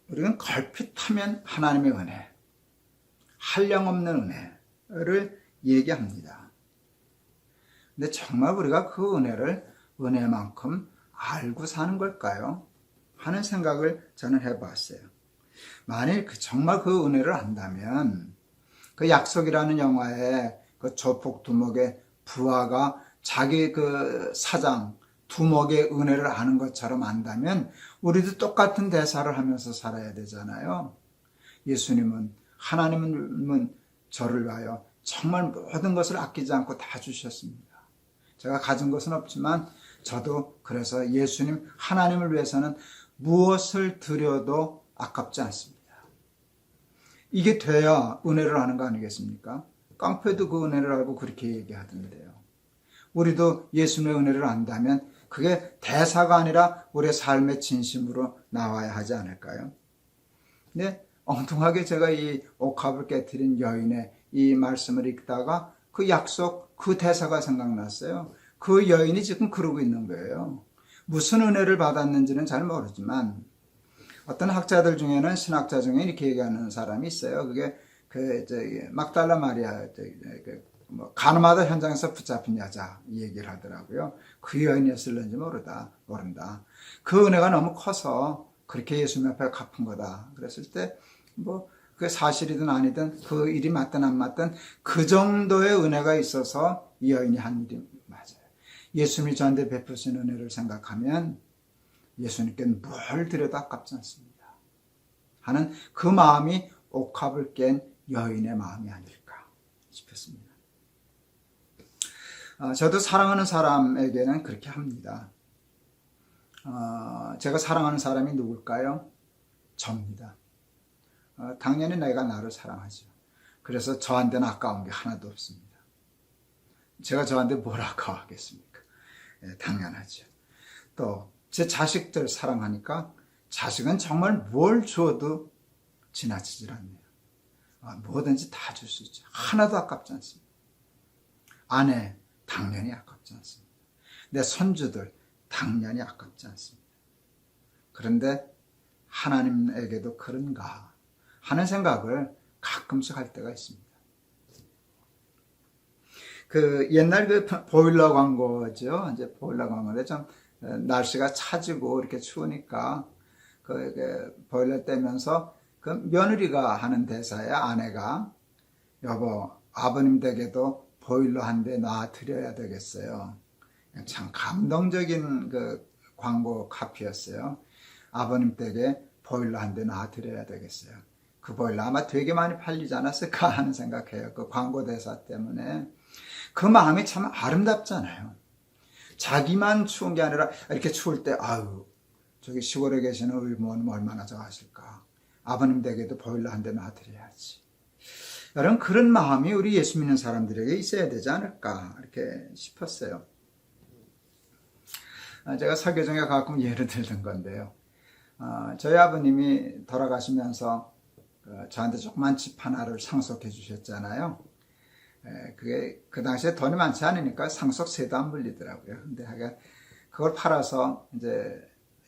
우리는 걸핏하면 하나님의 은혜, 한량없는 은혜를 얘기합니다. 근데 정말 우리가 그 은혜를 은혜만큼 알고 사는 걸까요? 하는 생각을 저는 해봤어요. 만일 정말 그 은혜를 안다면 그 약속이라는 영화에 그 조폭 두목의 부하가 자기 그 사장 두목의 은혜를 아는 것처럼 안다면 우리도 똑같은 대사를 하면서 살아야 되잖아요. 예수님은, 하나님은 저를 위하여 정말 모든 것을 아끼지 않고 다 주셨습니다. 제가 가진 것은 없지만 저도 그래서 예수님, 하나님을 위해서는 무엇을 드려도 아깝지 않습니다. 이게 돼야 은혜를 아는 거 아니겠습니까? 깡패도 그 은혜를 알고 그렇게 얘기하던데요. 우리도 예수님의 은혜를 안다면 그게 대사가 아니라 우리의 삶의 진심으로 나와야 하지 않을까요? 근데 엉뚱하게 제가 이 옥합을 깨트린 여인의 이 말씀을 읽다가 그 약속, 그 대사가 생각났어요. 그 여인이 지금 그러고 있는 거예요. 무슨 은혜를 받았는지는 잘 모르지만 어떤 학자들 중에는, 신학자 중에 이렇게 얘기하는 사람이 있어요. 그게 막달라 마리아, 가늠하다 현장에서 붙잡힌 여자 얘기를 하더라고요. 그 여인이었을는지 모른다. 그 은혜가 너무 커서 그렇게 예수님 앞에 갚은 거다. 그랬을 때 그게 사실이든 아니든 그 일이 맞든 안 맞든 그 정도의 은혜가 있어서 이 여인이 한 일이 맞아요. 예수님이 저한테 베푸신 은혜를 생각하면 예수님께 뭘 드려도 아깝지 않습니다. 하는 그 마음이 옥합을 깬 여인의 마음이 아닐까 싶었습니다. 저도 사랑하는 사람에게는 그렇게 합니다. 제가 사랑하는 사람이 누굴까요? 접니다. 당연히 내가 나를 사랑하죠. 그래서 저한테는 아까운 게 하나도 없습니다. 제가 저한테 뭘 아까워하겠습니까? 당연하죠. 또 제 자식들 사랑하니까 자식은 정말 뭘 줘도 지나치질 않네요. 뭐든지 다 줄 수 있죠. 하나도 아깝지 않습니다. 아내 당연히 아깝지 않습니다. 내 손주들 당연히 아깝지 않습니다. 그런데 하나님에게도 그런가 하는 생각을 가끔씩 할 때가 있습니다. 옛날 보일러 광고죠. 이제 보일러 광고인데 좀 날씨가 차지고 이렇게 추우니까 보일러 떼면서 그 며느리가 하는 대사에 아내가 여보 아버님 댁에도 보일러 한 대 놔드려야 되겠어요. 참 감동적인 그 광고 카피였어요. 아버님 댁에 보일러 한 대 놔드려야 되겠어요. 그 보일러 아마 되게 많이 팔리지 않았을까 하는 생각해요. 그 광고 대사 때문에. 그 마음이 참 아름답잖아요. 자기만 추운 게 아니라 이렇게 추울 때 저기 시골에 계시는 의모는 얼마나 좋아하실까. 아버님 댁에도 보일러 한 대 놔드려야지. 여러분 그런 마음이 우리 예수 믿는 사람들에게 있어야 되지 않을까 이렇게 싶었어요. 제가 설교 중에 가끔 예를 들던 건데요. 저희 아버님이 돌아가시면서 저한테 조그만 집 하나를 상속해 주셨잖아요. 그게 그 당시에 돈이 많지 않으니까 상속세도 안 불리더라고요. 근데 그걸 팔아서 이제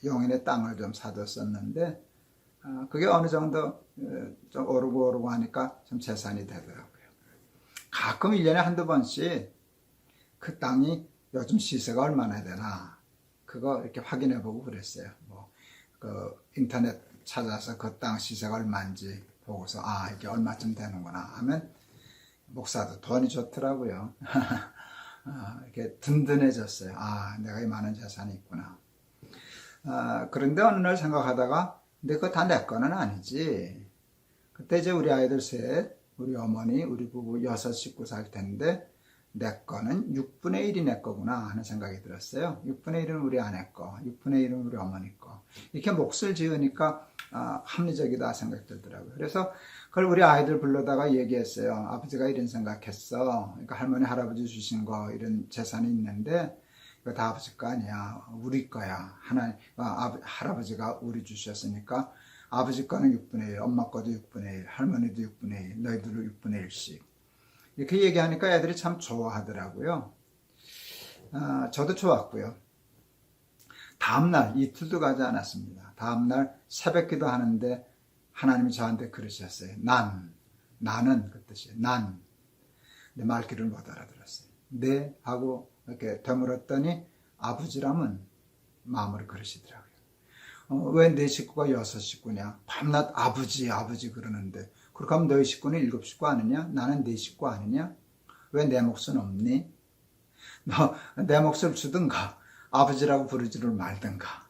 용인의 땅을 좀 사뒀었는데 그게 어느 정도 좀 오르고 하니까 좀 재산이 되더라고요. 가끔 1년에 한두 번씩 그 땅이 요즘 시세가 얼마나 되나 그거 이렇게 확인해 보고 그랬어요. 인터넷 찾아서 그 땅 시세가 얼마인지 보고서 이게 얼마쯤 되는구나 하면 목사도 돈이 좋더라고요. 이렇게 든든해졌어요. 내가 이 많은 재산이 있구나. 그런데 어느 날 생각하다가 근데 그거 다 내 거는 아니지. 그때 이제 우리 아이들 셋, 우리 어머니, 우리 부부 6 식구 살 텐데 내 거는 6분의 1이 내 거구나 하는 생각이 들었어요. 6분의 1은 우리 아내 거, 6분의 1은 우리 어머니 거. 이렇게 몫을 지으니까 합리적이다 생각이 들더라고요. 그래서 그걸 우리 아이들 불러다가 얘기했어요. 아버지가 이런 생각했어. 그러니까 할머니, 할아버지 주신 거 이런 재산이 있는데 이거 다 아버지 거 아니야. 우리 거야. 할아버지가 우리 주셨으니까 아버지 거는 6분의 1, 엄마 거도 6분의 1, 할머니도 6분의 1, 너희들도 6분의 1씩. 이렇게 얘기하니까 애들이 참 좋아하더라고요. 저도 좋았고요. 다음날, 이틀도 가지 않았습니다. 다음날 새벽 기도 하는데 하나님이 저한테 그러셨어요. 나는 그 뜻이에요. 내 말귀를 못 알아들었어요. 네 하고 이렇게 되물었더니 아버지라면 마음으로 그러시더라고요. 왜 내 식구가 6식구냐? 밤낮 아버지 그러는데 그렇게 하면 너희 식구는 7식구 아니냐? 나는 네 식구 아니냐? 왜 내 몫은 없니? 너 내 몫을 주든가 아버지라고 부르지를 말든가.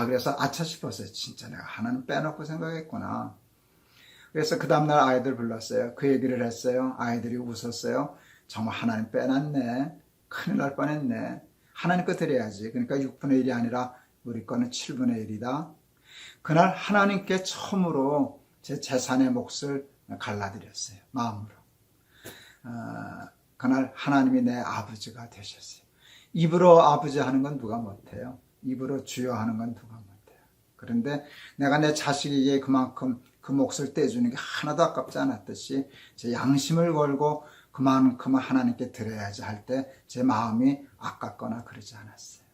그래서 아차 싶었어요. 진짜 내가 하나는 빼놓고 생각했구나. 그래서 그 다음날 아이들 불렀어요. 그 얘기를 했어요. 아이들이 웃었어요. 정말 하나님 빼놨네. 큰일 날 뻔했네. 하나님 거 드려야지. 그러니까 6분의 1이 아니라 우리 거는 7분의 1이다. 그날 하나님께 처음으로 제 재산의 몫을 갈라드렸어요. 마음으로. 그날 하나님이 내 아버지가 되셨어요. 입으로 아버지 하는 건 누가 못해요. 입으로 주여 하는 건 누가 못해요. 그런데 내가 내 자식에게 그만큼 그 몫을 떼주는 게 하나도 아깝지 않았듯이 제 양심을 걸고 그만큼은 하나님께 드려야지 할 때 제 마음이 아깝거나 그러지 않았어요.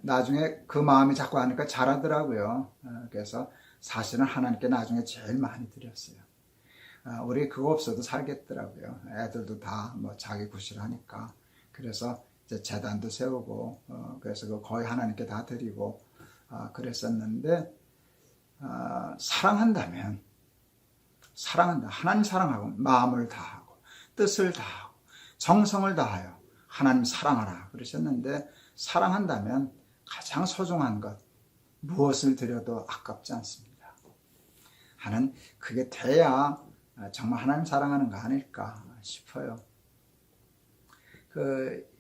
나중에 그 마음이 자꾸 하니까 잘하더라고요. 그래서 사실은 하나님께 나중에 제일 많이 드렸어요. 우리 그거 없어도 살겠더라고요. 애들도 다 뭐 자기 구실하니까. 그래서 이제 재단도 세우고, 그래서 그 거의 하나님께 다 드리고, 그랬었는데, 사랑한다면, 하나님 사랑하고, 마음을 다하고, 뜻을 다하고, 정성을 다하여, 하나님 사랑하라. 그러셨는데, 사랑한다면 가장 소중한 것, 무엇을 드려도 아깝지 않습니다. 하는 그게 돼야 정말 하나님 사랑하는 거 아닐까 싶어요.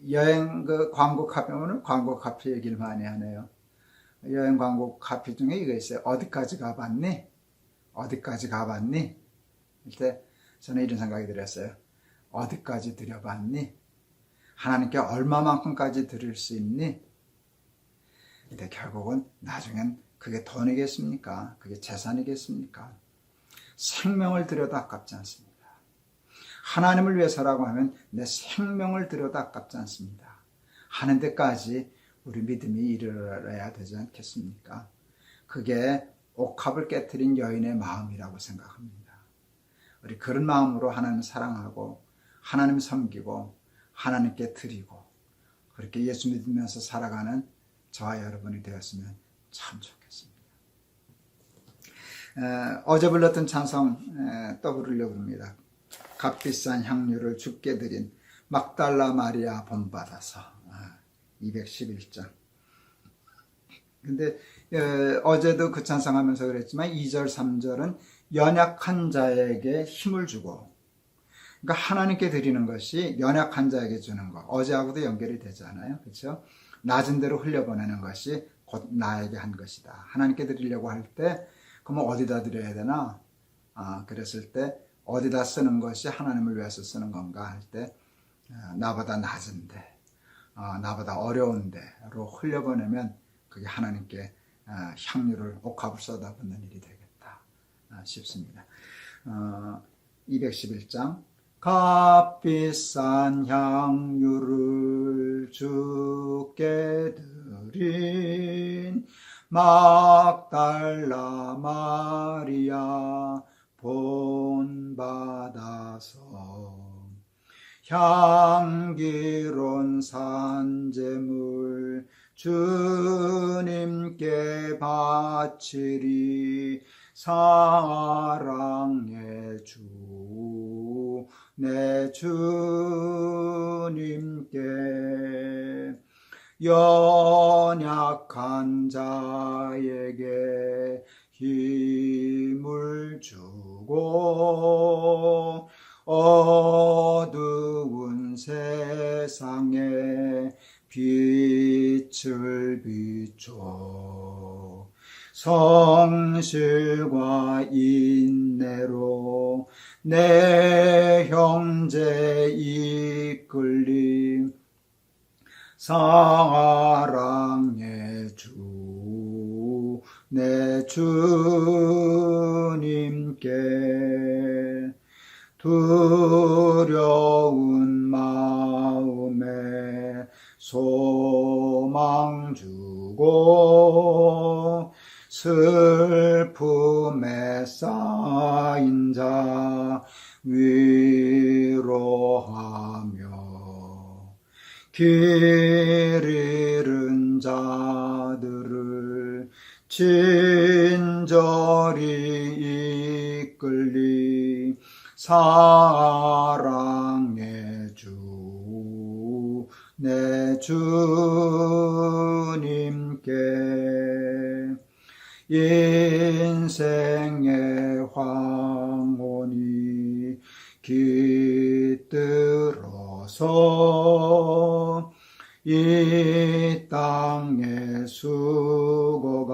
여행 광고 카페, 오늘 광고 카페 얘기를 많이 하네요. 여행 광고 카페 중에 이거 있어요. 어디까지 가봤니? 어디까지 가봤니? 이때 저는 이런 생각이 들었어요. 어디까지 드려봤니? 하나님께 얼마만큼까지 드릴 수 있니? 근데 결국은 나중엔 그게 돈이겠습니까? 그게 재산이겠습니까? 생명을 드려도 아깝지 않습니다. 하나님을 위해서라고 하면 내 생명을 드려도 아깝지 않습니다. 하는 데까지 우리 믿음이 이르러야 되지 않겠습니까? 그게 옥합을 깨트린 여인의 마음이라고 생각합니다. 우리 그런 마음으로 하나님을 사랑하고 하나님 섬기고 하나님께 드리고 그렇게 예수 믿으면서 살아가는 저와 여러분이 되었으면 참 좋겠습니다. 어제 불렀던 찬송 또 부르려고 합니다. 값비싼 향유를 주께 드린 막달라 마리아 본받아서 211장. 근데 어제도 그 찬송하면서 그랬지만 2절 3절은 연약한 자에게 힘을 주고, 그러니까 하나님께 드리는 것이 연약한 자에게 주는 것. 어제하고도 연결이 되잖아요. 그렇죠? 낮은 대로 흘려보내는 것이 곧 나에게 한 것이다. 하나님께 드리려고 할 때 그러면 어디다 드려야 되나? 그랬을 때 어디다 쓰는 것이 하나님을 위해서 쓰는 건가 할 때 나보다 낮은데, 나보다 어려운데로 흘려보내면 그게 하나님께 향유를 옥합을 쏟아붓는 일이 되겠다 싶습니다. 211장 값비싼 향유를 주께 드린 막달라 마리아 본받아서 향기로운 산제물 주님께 바치리. 사랑의 주 내 주님께 연약한 자에게 힘을 주고 어두운 세상에 빛을 비춰 성실과 인내로 내 형제 이끌림. 사랑의 주 소망 주고 슬픔에 쌓인 자 위로하며 길 잃은 자들을 친절히 이끌리 사랑의 주 내 주님께 인생의 황혼이 깃들어서 이 땅의 수고가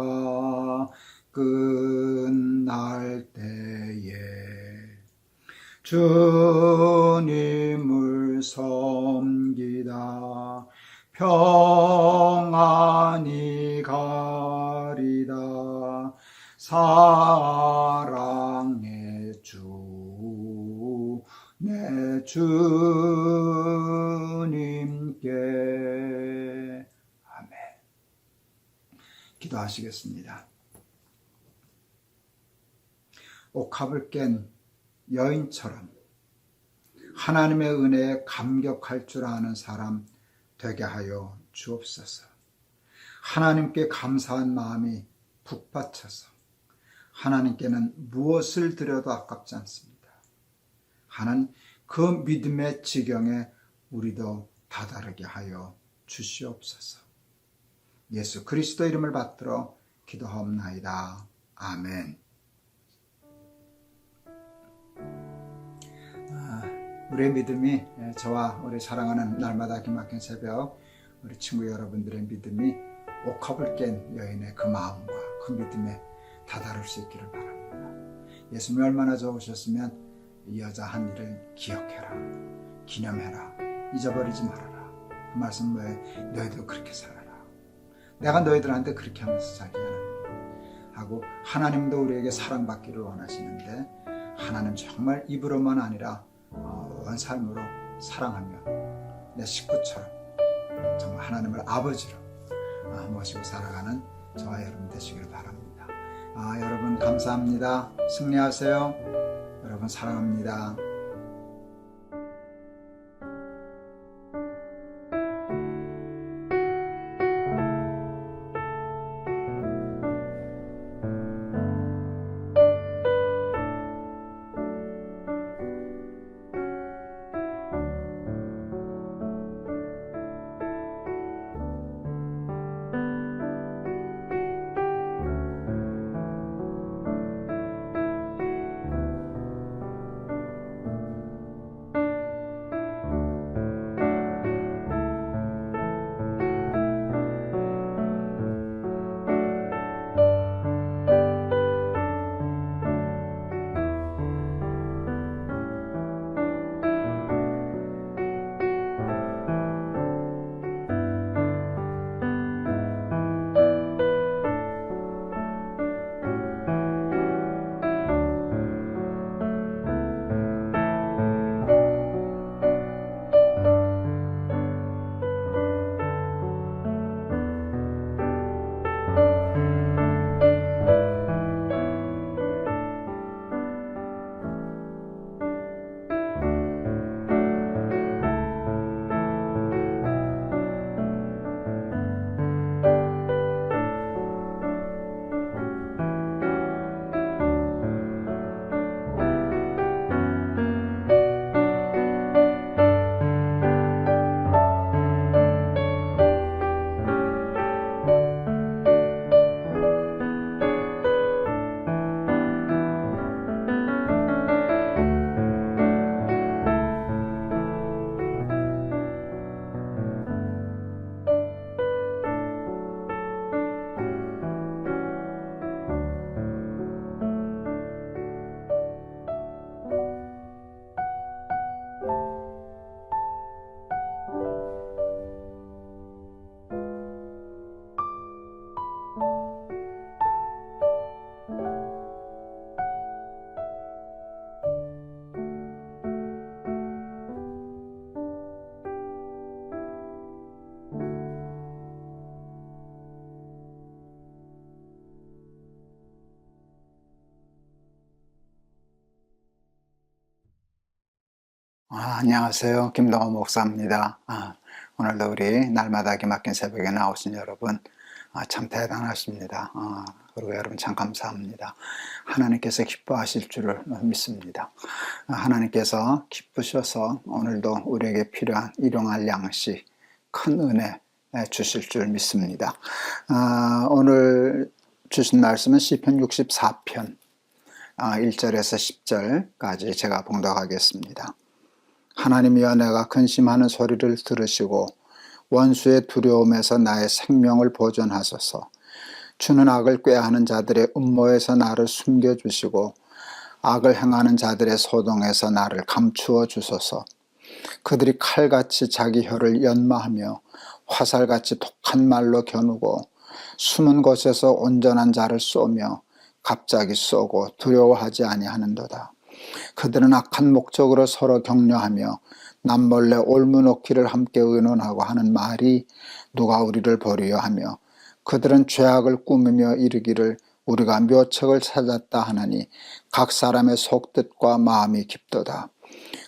끝날 때에 주님을 섬기다 평안히 가리다 사랑의 주 내 주님께. 아멘. 기도하시겠습니다. 옥합을 깬 여인처럼 하나님의 은혜에 감격할 줄 아는 사람 되게 하여 주옵소서. 하나님께 감사한 마음이 북받쳐서 하나님께는 무엇을 드려도 아깝지 않습니다. 하는 그 믿음의 지경에 우리도 다다르게 하여 주시옵소서. 예수 그리스도 이름을 받들어 기도하옵나이다. 아멘. 우리의 믿음이, 저와 우리 사랑하는 날마다 기막힌 새벽 우리 친구 여러분들의 믿음이 옥합을 깬 여인의 그 마음과 그 믿음에 다다를 수 있기를 바랍니다. 예수님이 얼마나 좋으셨으면 이 여자 한 일을 기억해라, 기념해라, 잊어버리지 말아라. 그 말씀 왜 너희도 그렇게 살아라, 내가 너희들한테 그렇게 하면서 살게 하고, 하나님도 우리에게 사랑받기를 원하시는데 하나님 정말 입으로만 아니라 온 삶으로 사랑하며 내 식구처럼 정말 하나님을 아버지로 모시고 살아가는 저와 여러분 되시길 바랍니다. 여러분 감사합니다. 승리하세요. 여러분 사랑합니다. 안녕하세요. 김동호 목사입니다. 오늘도 우리 날마다 기막힌 새벽에 나오신 여러분, 참 대단하십니다. 그리고 여러분 참 감사합니다. 하나님께서 기뻐하실 줄을 믿습니다. 하나님께서 기쁘셔서 오늘도 우리에게 필요한 일용할 양식, 큰 은혜 주실 줄 믿습니다. 오늘 주신 말씀은 시편 64편 1절에서 10절까지 제가 봉독하겠습니다. 하나님이여, 내가 근심하는 소리를 들으시고 원수의 두려움에서 나의 생명을 보존하소서. 주는 악을 꾀하는 자들의 음모에서 나를 숨겨주시고 악을 행하는 자들의 소동에서 나를 감추어 주소서. 그들이 칼같이 자기 혀를 연마하며 화살같이 독한 말로 겨누고 숨은 곳에서 온전한 자를 쏘며 갑자기 쏘고 두려워하지 아니하는도다. 그들은 악한 목적으로 서로 격려하며 남몰래 올무놓기를 함께 의논하고 하는 말이 누가 우리를 버리려 하며, 그들은 죄악을 꾸미며 이르기를 우리가 묘책을 찾았다 하나니 각 사람의 속뜻과 마음이 깊도다.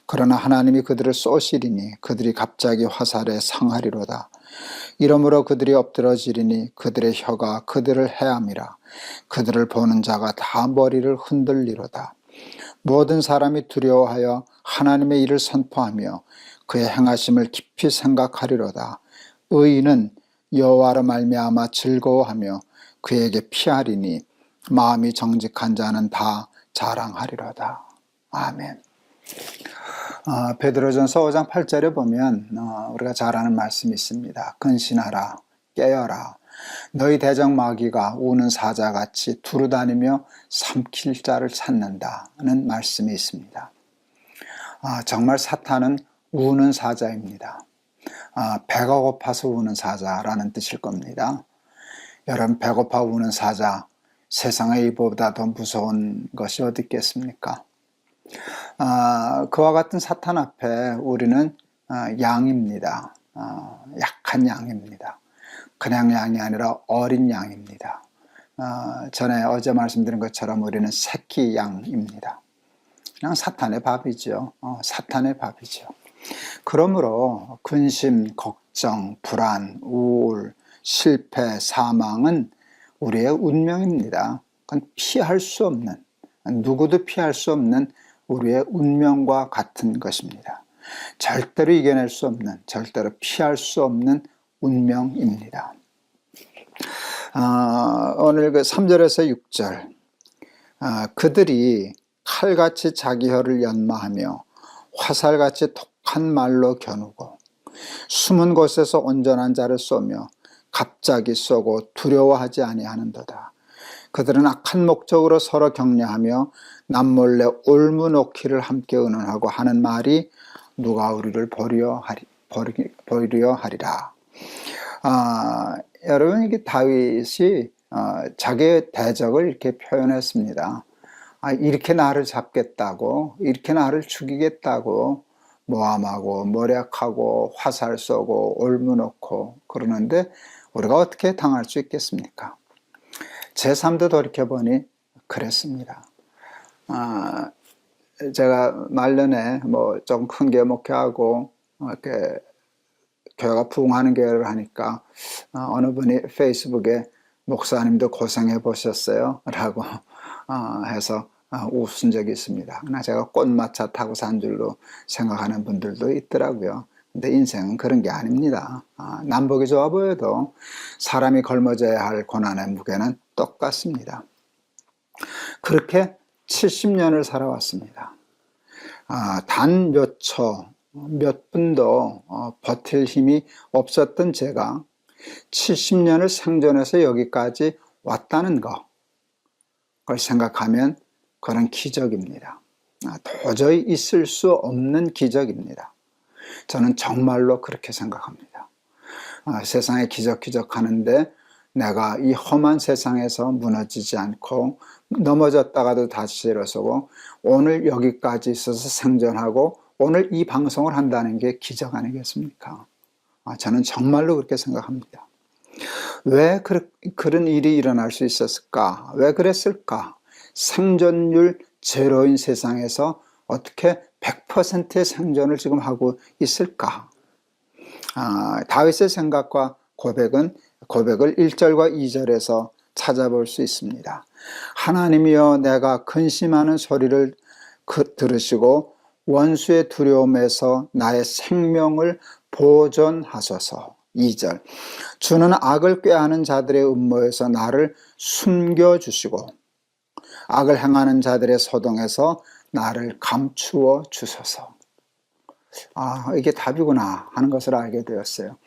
그러나 하나님이 그들을 쏘시리니 그들이 갑자기 화살에 상하리로다. 이러므로 그들이 엎드러지리니 그들의 혀가 그들을 해함이라. 그들을 보는 자가 다 머리를 흔들리로다. 모든 사람이 두려워하여 하나님의 일을 선포하며 그의 행하심을 깊이 생각하리로다. 의인은 여호와로 말미암아 즐거워하며 그에게 피하리니 마음이 정직한 자는 다 자랑하리로다. 아멘. 베드로전서 5장 8절에 보면 우리가 잘 아는 말씀이 있습니다. 근신하라, 깨어라. 너희 대적 마귀가 우는 사자같이 두루다니며 삼킬 자를 찾는다는 말씀이 있습니다. 정말 사탄은 우는 사자입니다. 배가 고파서 우는 사자라는 뜻일 겁니다. 여러분, 배고파 우는 사자, 세상에 이보다 더 무서운 것이 어디 있겠습니까? 그와 같은 사탄 앞에 우리는 양입니다. 약한 양입니다. 그냥 양이 아니라 어린 양입니다. 어제 말씀드린 것처럼 우리는 새끼 양입니다. 그냥 사탄의 밥이죠. 사탄의 밥이죠. 그러므로 근심, 걱정, 불안, 우울, 실패, 사망은 우리의 운명입니다. 그건 피할 수 없는, 누구도 피할 수 없는 우리의 운명과 같은 것입니다. 절대로 이겨낼 수 없는, 절대로 피할 수 없는 운명입니다. 오늘 그 3절에서 6절, 그들이 칼같이 자기 혀를 연마하며 화살같이 독한 말로 겨누고 숨은 곳에서 온전한 자를 쏘며 갑자기 쏘고 두려워하지 아니하는도다. 그들은 악한 목적으로 서로 격려하며 남몰래 올무놓기를 함께 의논하고 하는 말이 누가 우리를 버리려 하리라. 여러분, 이게 다윗이 자기의 대적을 이렇게 표현했습니다. 이렇게 나를 잡겠다고, 이렇게 나를 죽이겠다고 모함하고 모략하고 화살 쏘고 올무놓고 그러는데 우리가 어떻게 당할 수 있겠습니까? 제 삶도 돌이켜보니 그랬습니다. 제가 말년에 좀 큰 교회 목회하고 이렇게 교회가 부흥하는 교회를 하니까 어느 분이 페이스북에 목사님도 고생해 보셨어요 라고 해서 웃은 적이 있습니다. 제가 꽃마차 타고 산 줄로 생각하는 분들도 있더라고요. 근데 인생은 그런 게 아닙니다. 남보기 좋아 보여도 사람이 걸머져야 할 고난의 무게는 똑같습니다. 그렇게 70년을 살아왔습니다. 단 몇 초, 몇 분도 버틸 힘이 없었던 제가 70년을 생존해서 여기까지 왔다는 그걸 생각하면 그런 기적입니다. 도저히 있을 수 없는 기적입니다. 저는 정말로 그렇게 생각합니다. 세상에 기적 하는데 내가 이 험한 세상에서 무너지지 않고 넘어졌다가도 다시 일어서고 오늘 여기까지 있어서 생존하고 오늘 이 방송을 한다는 게 기적 아니겠습니까? 저는 정말로 그렇게 생각합니다. 왜 그런 일이 일어날 수 있었을까? 왜 그랬을까? 생존율 제로인 세상에서 어떻게 100%의 생존을 지금 하고 있을까? 다윗의 생각과 고백을 1절과 2절에서 찾아볼 수 있습니다. 하나님이여 내가 근심하는 소리를 들으시고 원수의 두려움에서 나의 생명을 보존하소서. 2절 주는 악을 꾀하는 자들의 음모에서 나를 숨겨주시고 악을 행하는 자들의 소동에서 나를 감추어 주소서. 이게 답이구나 하는 것을 알게 되었어요.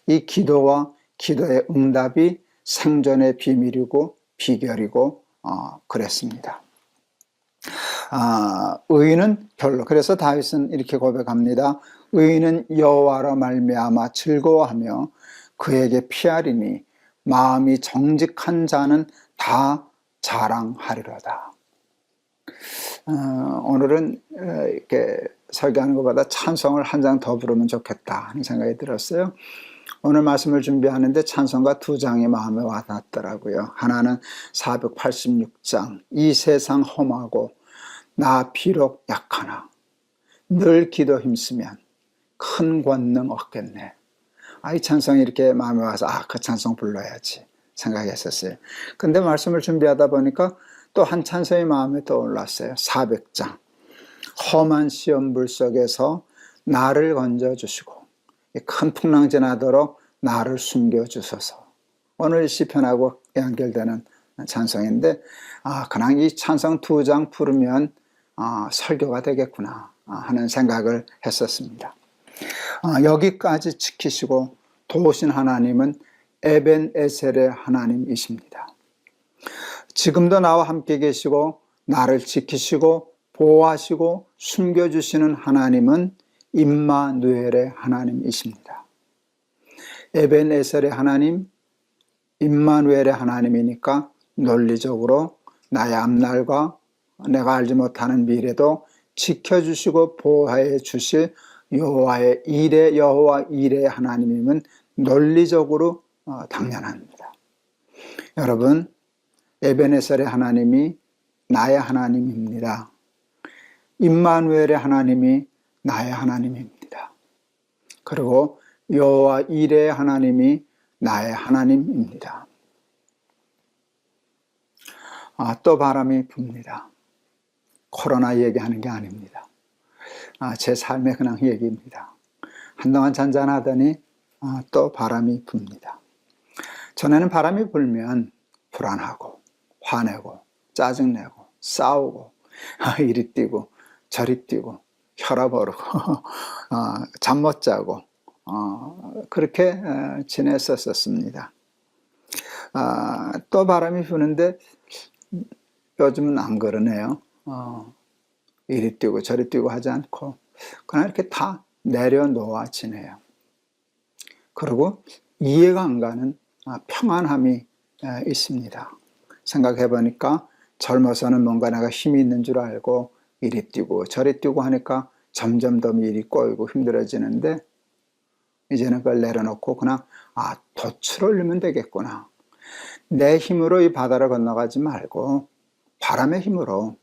이 기도와 기도의 응답이 생존의 비밀이고 비결이고 그랬습니다. 의인은 별로. 그래서 다윗은 이렇게 고백합니다. 의인은 여호와로 말미암아 즐거워하며 그에게 피하리니 마음이 정직한 자는 다 자랑하리로다. 오늘은 이렇게 설교하는 것보다 찬송을 한 장 더 부르면 좋겠다 하는 생각이 들었어요. 오늘 말씀을 준비하는데 찬송가 2장이 마음에 와닿더라고요. 하나는 486장 이 세상 험하고 나 비록 약하나 늘 기도 힘쓰면 큰 권능 얻겠네. 이 찬송이 이렇게 마음에 와서 그 찬송 불러야지 생각했었어요. 근데 말씀을 준비하다 보니까 또 한 찬송이 마음에 떠올랐어요. 400장 험한 시험불 속에서 나를 건져주시고 큰 풍랑 지나도록 나를 숨겨주소서. 오늘 시편하고 연결되는 찬송인데 그냥 이 찬송 2장 부르면 설교가 되겠구나 하는 생각을 했었습니다. 여기까지 지키시고 도우신 하나님은 에벤에셀의 하나님이십니다. 지금도 나와 함께 계시고 나를 지키시고 보호하시고 숨겨주시는 하나님은 임마누엘의 하나님이십니다. 에벤에셀의 하나님, 임마누엘의 하나님이니까 논리적으로 나의 앞날과 내가 알지 못하는 미래도 지켜주시고 보호해 주실 여호와 일의 하나님이면 논리적으로 당연합니다. 여러분, 에벤에셀의 하나님이 나의 하나님입니다. 임마누엘의 하나님이 나의 하나님입니다. 그리고 여호와 일의 하나님이 나의 하나님입니다. 또 바람이 붑니다. 코로나 얘기하는 게 아닙니다. 제 삶의 그냥 얘기입니다. 한동안 잔잔하더니 또 바람이 붑니다. 전에는 바람이 불면 불안하고 화내고 짜증내고 싸우고 이리 뛰고 저리 뛰고 혈압 오르고 잠 못 자고 그렇게 지냈었습니다. 또 바람이 부는데 요즘은 안 그러네요. 이리 뛰고 저리 뛰고 하지 않고 그냥 이렇게 다 내려놓아 지내요. 그리고 이해가 안 가는 평안함이 있습니다. 생각해 보니까 젊어서는 뭔가 내가 힘이 있는 줄 알고 이리 뛰고 저리 뛰고 하니까 점점 더 일이 꼬이고 힘들어지는데 이제는 그걸 내려놓고 그냥 돛을 올리면 되겠구나. 내 힘으로 이 바다를 건너가지 말고 바람의 힘으로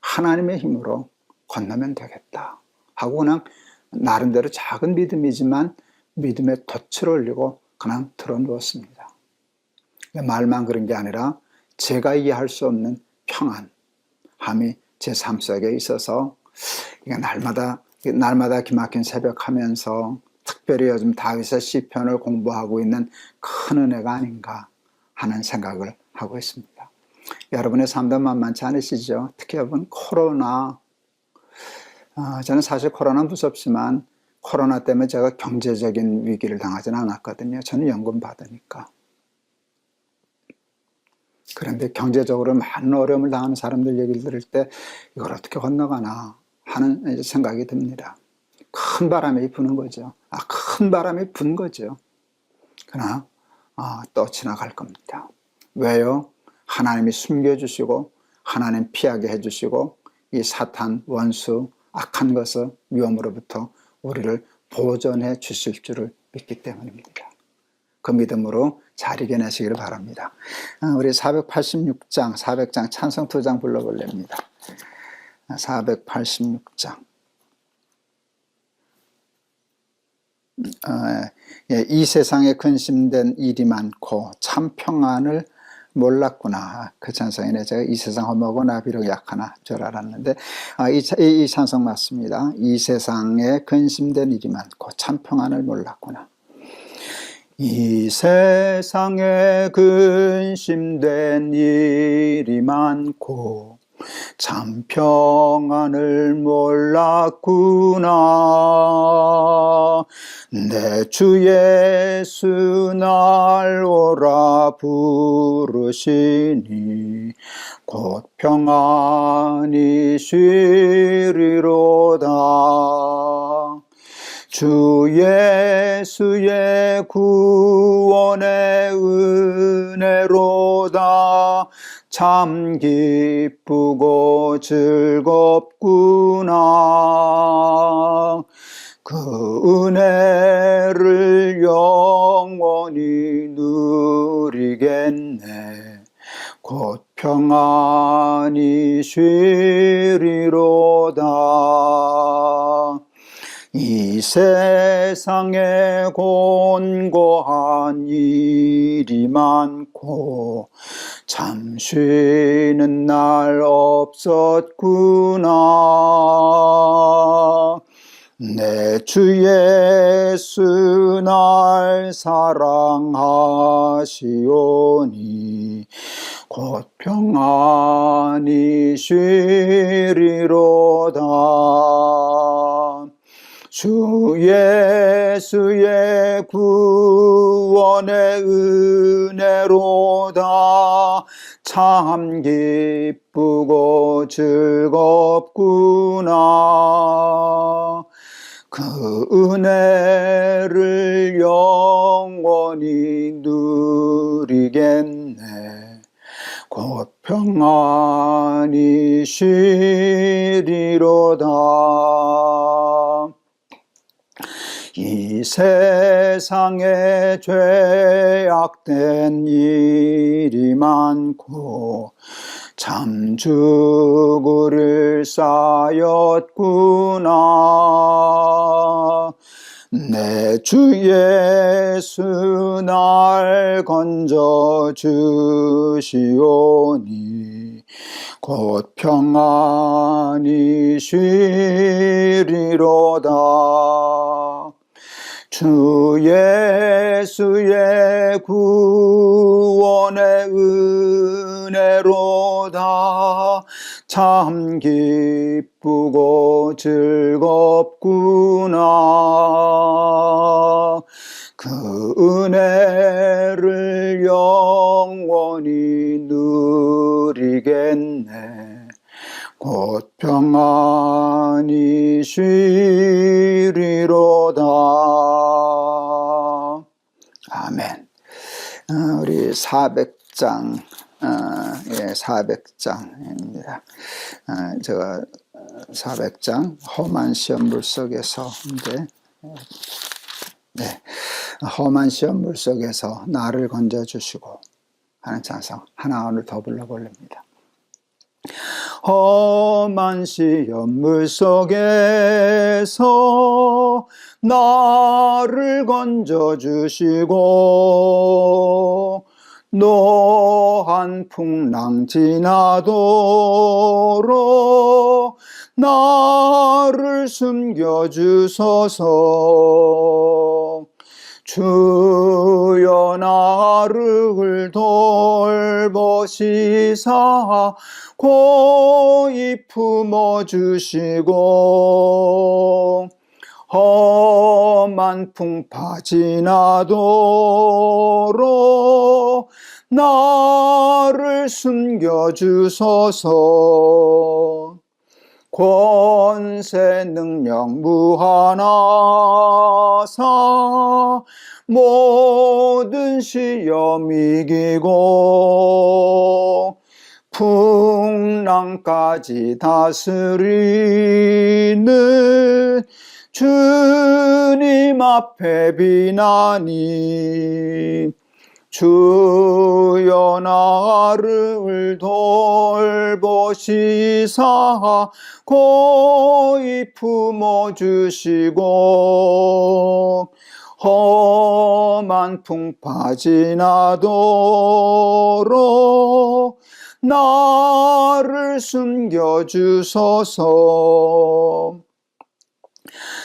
하나님의 힘으로 건너면 되겠다 하고 그냥 나름대로 작은 믿음이지만 믿음의 돛을 올리고 그냥 들어누웠습니다. 말만 그런 게 아니라 제가 이해할 수 없는 평안함이 제 삶 속에 있어서 날마다 기막힌 새벽 하면서 특별히 요즘 다윗의 시편을 공부하고 있는 큰 은혜가 아닌가 하는 생각을 하고 있습니다. 여러분의 삶도 만만치 않으시죠? 특히 여러분 코로나, 저는 사실 코로나 무섭지만 코로나 때문에 제가 경제적인 위기를 당하지는 않았거든요. 저는 연금 받으니까. 그런데 경제적으로 많은 어려움을 당하는 사람들 얘기를 들을 때 이걸 어떻게 건너가나 하는 생각이 듭니다. 큰 바람이 부는 거죠. 큰 바람이 분 거죠. 그러나 또 지나갈 겁니다. 왜요? 하나님이 숨겨주시고 하나님 피하게 해주시고 이 사탄 원수 악한 것을 위험으로부터 우리를 보존해 주실 줄을 믿기 때문입니다. 그 믿음으로 잘 이겨내시기를 바랍니다. 우리 486장, 400장 찬송 2장 불러볼랍니다. 486장 이 세상에 근심된 일이 많고 참 평안을 몰랐구나. 그 찬송이네. 제가 이 세상 험하고 나 비록 약하나 줄 알았는데 이 찬송 맞습니다. 이 세상에 근심된 일이 많고 참 평안을 몰랐구나. 이 세상에 근심된 일이 많고 참 평안을 몰랐구나. 내 주 예수 날 오라 부르시니 곧 평안히 쉬리로다. 주 예수의 구원의 은혜로다. 참 기쁘고 즐겁구나. 그 은혜를 영원히 누리겠네. 곧 평안히 쉬리로다. 이 세상에 곤고한 일이 많고 참 쉬는 날 없었구나. 내 주 예수 날 사랑하시오니 곧 평안히 쉬리로다. 주 예수의 구원의 은혜로다. 참 기쁘고 즐겁구나. 그 은혜를 영원히 누리겠네. 곧 평안히 쉬리로다. 이 세상에 죄악된 일이 많고 참 죽을 쌓였구나. 내 주 예수 날 건져주시오니 곧 평안히 쉬리로다. 주 예수의 구원의 은혜로다. 참 기쁘고 즐겁구나. 그 은혜를 영원히 누리겠네. 곧 평안히 쉬리로다. 아멘. 우리 400장, 400장입니다. 제가 400장 험한 시험 물속에서 험한 시험 물속에서 나를 건져주시고 하는 찬송 하나 오늘 더 불러보렵니다. 험한 시험 물속에서 나를 건져주시고 노한 풍랑 지나도록 나를 숨겨주소서. 주여 나를 돌보시사 고이 품어주시고 험한 풍파 지나도록 나를 숨겨주소서. 권세 능력 무한하사 모든 시험 이기고 풍랑까지 다스리는 주님 앞에 비나니 주여 나를 돌보시사 고이 품어주시고 험한 풍파 지나도록 나를 숨겨주소서.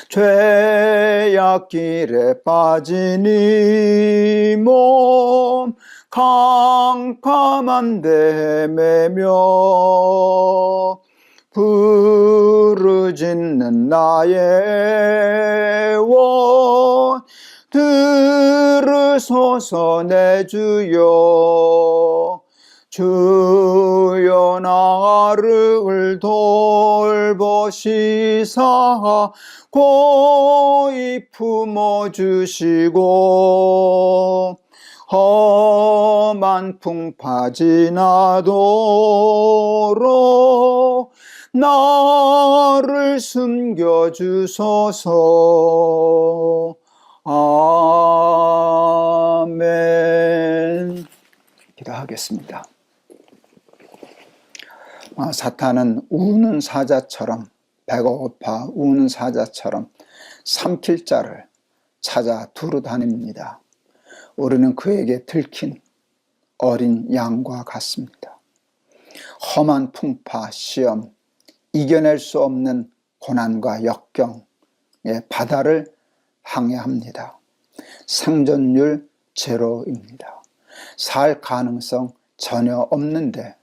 죄악길에 빠진 이 몸 캄캄한 데 헤매며 부르짖는 나의 원 들으소서 내 주여. 주여 나를 돌보시사 고이 품어주시고 험한 풍파 지나도록 나를 숨겨주소서. 아멘. 기도하겠습니다. 사탄은 우는 사자처럼, 배가 고파 우는 사자처럼 삼킬 자를 찾아 두루다닙니다. 우리는 그에게 들킨 어린 양과 같습니다. 험한 풍파, 시험, 이겨낼 수 없는 고난과 역경의 바다를 항해합니다. 생존율 제로입니다. 살 가능성 전혀 없는데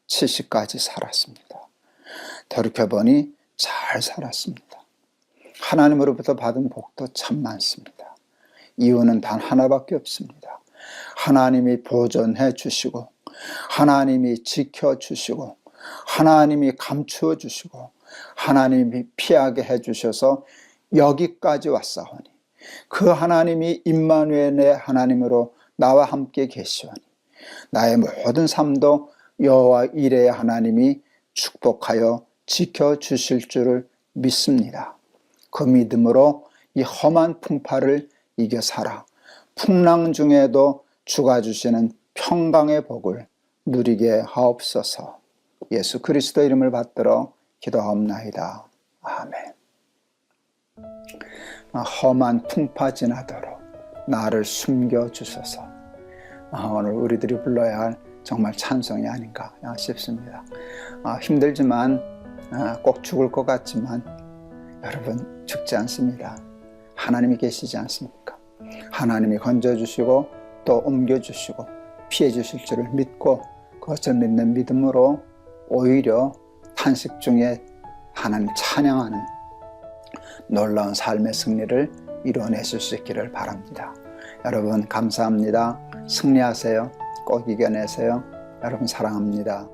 70까지 살았습니다. 돌이켜보니 잘 살았습니다. 하나님으로부터 받은 복도 참 많습니다. 이유는 단 하나밖에 없습니다. 하나님이 보존해 주시고, 하나님이 지켜주시고, 하나님이 감추어 주시고, 하나님이 피하게 해주셔서 여기까지 왔사오니, 그 하나님이 임마누엘의 하나님으로 나와 함께 계시오니 나의 모든 삶도 여호와 이레의 하나님이 축복하여 지켜주실 줄을 믿습니다. 그 믿음으로 이 험한 풍파를 이겨 살아 풍랑 중에도 주가 주시는 평강의 복을 누리게 하옵소서. 예수 그리스도 이름을 받들어 기도하옵나이다. 아멘. 험한 풍파 지나도록 나를 숨겨주소서. 오늘 우리들이 불러야 할 정말 찬송이 아닌가 싶습니다. 힘들지만 꼭 죽을 것 같지만 여러분 죽지 않습니다. 하나님이 계시지 않습니까? 하나님이 건져주시고 또 옮겨주시고 피해주실 줄을 믿고 그것을 믿는 믿음으로 오히려 탄식 중에 하나님 찬양하는 놀라운 삶의 승리를 이뤄내실 수 있기를 바랍니다. 여러분 감사합니다. 승리하세요. 꼭 이겨내세요. 여러분 사랑합니다.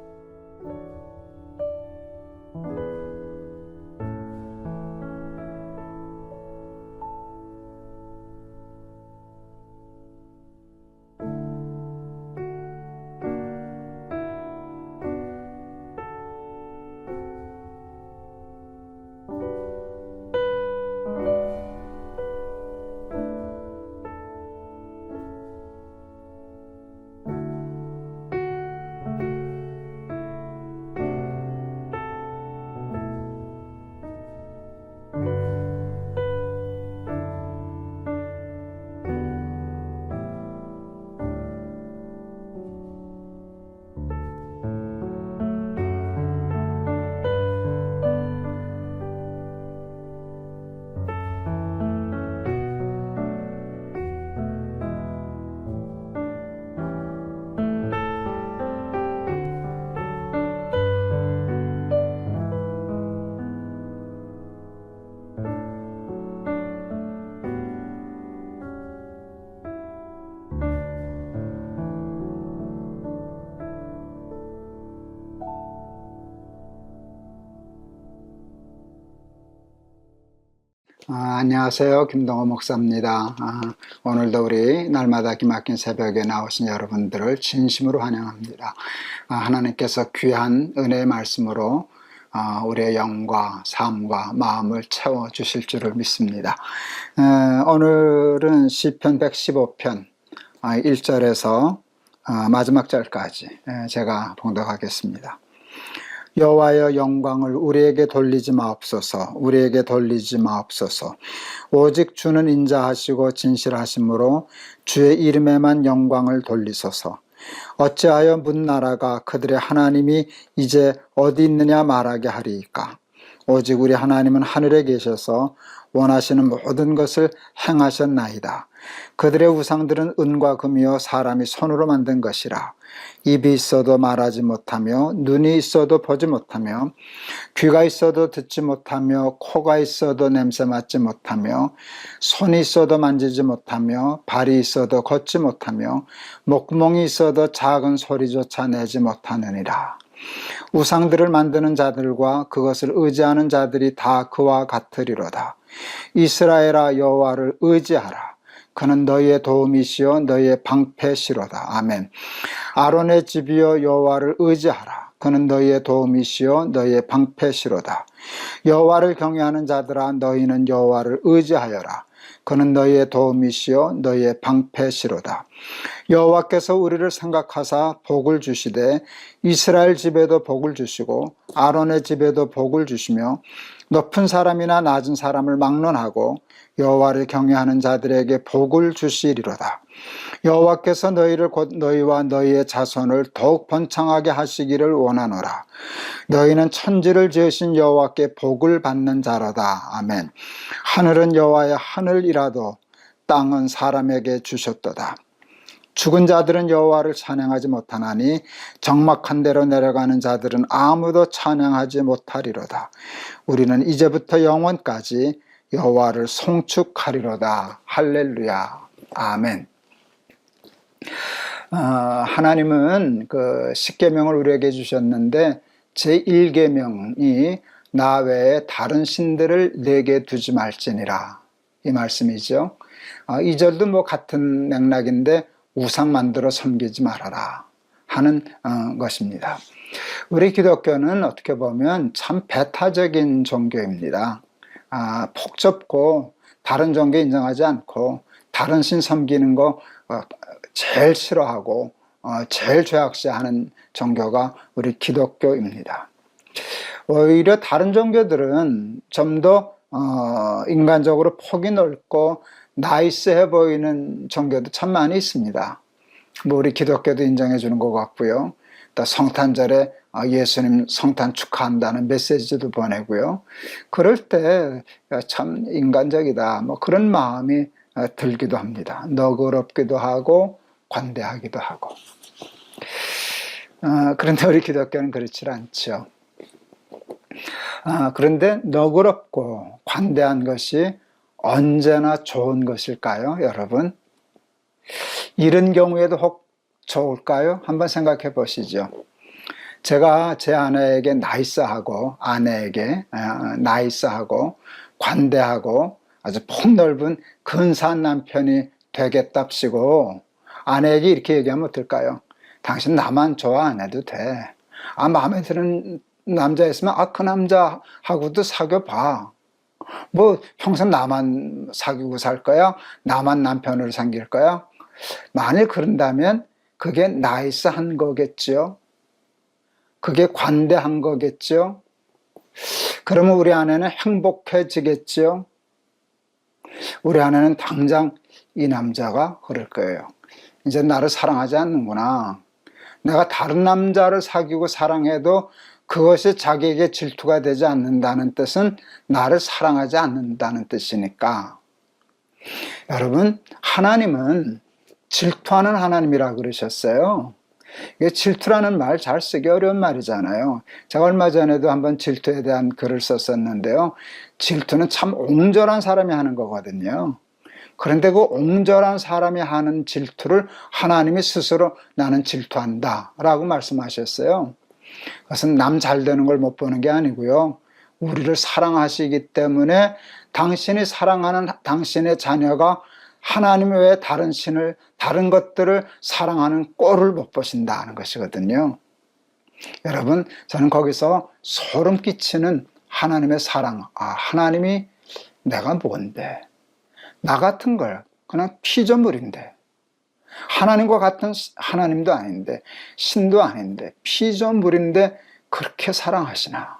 안녕하세요. 김동호 목사입니다. 오늘도 우리 날마다 기막힌 새벽에 나오신 여러분들을 진심으로 환영합니다. 하나님께서 귀한 은혜의 말씀으로 우리의 영과 삶과 마음을 채워주실 줄을 믿습니다. 오늘은 시편 115편 1절에서 마지막 절까지 제가 봉독하겠습니다. 여호와의 영광을 우리에게 돌리지 마옵소서. 우리에게 돌리지 마옵소서. 오직 주는 인자하시고 진실하심으로 주의 이름에만 영광을 돌리소서. 어찌하여 문나라가 그들의 하나님이 이제 어디 있느냐 말하게 하리이까. 오직 우리 하나님은 하늘에 계셔서 원하시는 모든 것을 행하셨나이다. 그들의 우상들은 은과 금이요 사람이 손으로 만든 것이라. 입이 있어도 말하지 못하며 눈이 있어도 보지 못하며 귀가 있어도 듣지 못하며 코가 있어도 냄새 맡지 못하며 손이 있어도 만지지 못하며 발이 있어도 걷지 못하며 목구멍이 있어도 작은 소리조차 내지 못하느니라. 우상들을 만드는 자들과 그것을 의지하는 자들이 다 그와 같으리로다. 이스라엘아 여호와를 의지하라. 그는 너희의 도움이시요 너희의 방패시로다. 아멘. 아론의 집이여 여호와를 의지하라. 그는 너희의 도움이시요 너희의 방패시로다. 여호와를 경외하는 자들아 너희는 여호와를 의지하여라. 그는 너희의 도움이시요 너희의 방패시로다. 여호와께서 우리를 생각하사 복을 주시되 이스라엘 집에도 복을 주시고 아론의 집에도 복을 주시며 높은 사람이나 낮은 사람을 막론하고 여호와를 경외하는 자들에게 복을 주시리로다. 여호와께서 너희를 곧 너희와 너희의 자손을 더욱 번창하게 하시기를 원하노라. 너희는 천지를 지으신 여호와께 복을 받는 자로다. 아멘. 하늘은 여호와의 하늘이라도 땅은 사람에게 주셨도다. 죽은 자들은 여호와를 찬양하지 못하나니 적막한 데로 내려가는 자들은 아무도 찬양하지 못하리로다. 우리는 이제부터 영원까지 여호와를 송축하리로다. 할렐루야. 아멘. 하나님은 그 십계명을 우리에게 주셨는데 제1계명이 나 외에 다른 신들을 내게 두지 말지니라, 이 말씀이죠. 2절도 뭐 같은 맥락인데 우상 만들어 섬기지 말아라 하는 것입니다. 우리 기독교는 어떻게 보면 참 배타적인 종교입니다. 폭 좁고 다른 종교 인정하지 않고 다른 신 섬기는 거 제일 싫어하고 제일 죄악시하는 종교가 우리 기독교입니다. 오히려 다른 종교들은 좀 더 인간적으로 폭이 넓고 나이스해 보이는 종교도 참 많이 있습니다. 뭐 우리 기독교도 인정해 주는 것 같고요. 또 성탄절에 예수님 성탄 축하한다는 메시지도 보내고요. 그럴 때 참 인간적이다, 뭐 그런 마음이 들기도 합니다. 너그럽기도 하고 관대하기도 하고. 그런데 우리 기독교는 그렇지 않죠. 그런데 너그럽고 관대한 것이 언제나 좋은 것일까요, 여러분? 이런 경우에도 혹 좋을까요? 한번 생각해 보시죠. 제가 제 아내에게 나이스하고 관대하고 아주 폭넓은 근사한 남편이 되겠답시고 아내에게 이렇게 얘기하면 어떨까요? 당신 나만 좋아 안 해도 돼. 마음에 드는 남자 있으면 그 남자하고도 사귀어봐. 뭐 평생 나만 사귀고 살 거야? 나만 남편으로 사귈 거야? 만일 그런다면 그게 나이스한 거겠죠? 그게 관대한 거겠죠? 그러면 우리 아내는 행복해지겠죠? 우리 아내는 당장 이 남자가 그럴 거예요. 이제 나를 사랑하지 않는구나. 내가 다른 남자를 사귀고 사랑해도 그것이 자기에게 질투가 되지 않는다는 뜻은 나를 사랑하지 않는다는 뜻이니까. 여러분, 하나님은 질투하는 하나님이라 그러셨어요. 이게 질투라는 말 잘 쓰기 어려운 말이잖아요. 제가 얼마 전에도 한번 질투에 대한 글을 썼었는데요. 질투는 참 옹졸한 사람이 하는 거거든요. 그런데 그 옹졸한 사람이 하는 질투를 하나님이 스스로 나는 질투한다 라고 말씀하셨어요. 그것은 남 잘 되는 걸 못 보는 게 아니고요. 우리를 사랑하시기 때문에 당신이 사랑하는 당신의 자녀가 하나님 외에 다른 것들을 사랑하는 꼴을 못 보신다는 것이거든요. 여러분, 저는 거기서 소름 끼치는 하나님의 사랑, 하나님이 내가 뭔데? 나 같은 걸 그냥 피조물인데, 하나님과 같은 하나님도 아닌데, 신도 아닌데, 피조물인데 그렇게 사랑하시나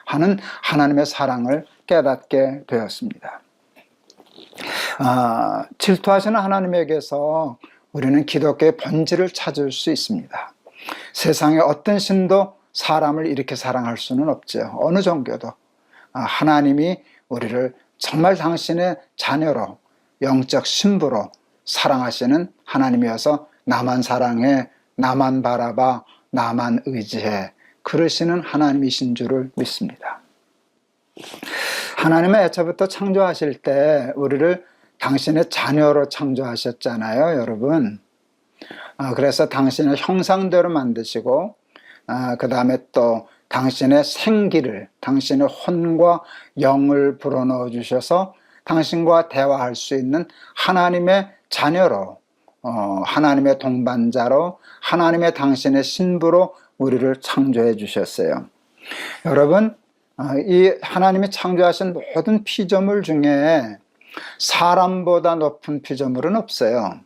하는 하나님의 사랑을 깨닫게 되었습니다. 질투하시는 하나님에게서 우리는 기독교의 본질을 찾을 수 있습니다. 세상의 어떤 신도 사람을 이렇게 사랑할 수는 없죠. 어느 종교도. 하나님이 우리를 정말 당신의 자녀로, 영적 신부로 사랑하시는 하나님이어서 나만 사랑해, 나만 바라봐, 나만 의지해 그러시는 하나님이신 줄을 믿습니다. 하나님은 애초부터 창조하실 때 우리를 당신의 자녀로 창조하셨잖아요, 여러분. 그래서 당신의 형상대로 만드시고 그 다음에 또 당신의 생기를, 당신의 혼과 영을 불어넣어 주셔서 당신과 대화할 수 있는 하나님의 자녀로, 하나님의 동반자로, 하나님의 당신의 신부로 우리를 창조해 주셨어요. 여러분, 이 하나님이 창조하신 모든 피조물 중에 사람보다 높은 피조물은 없어요.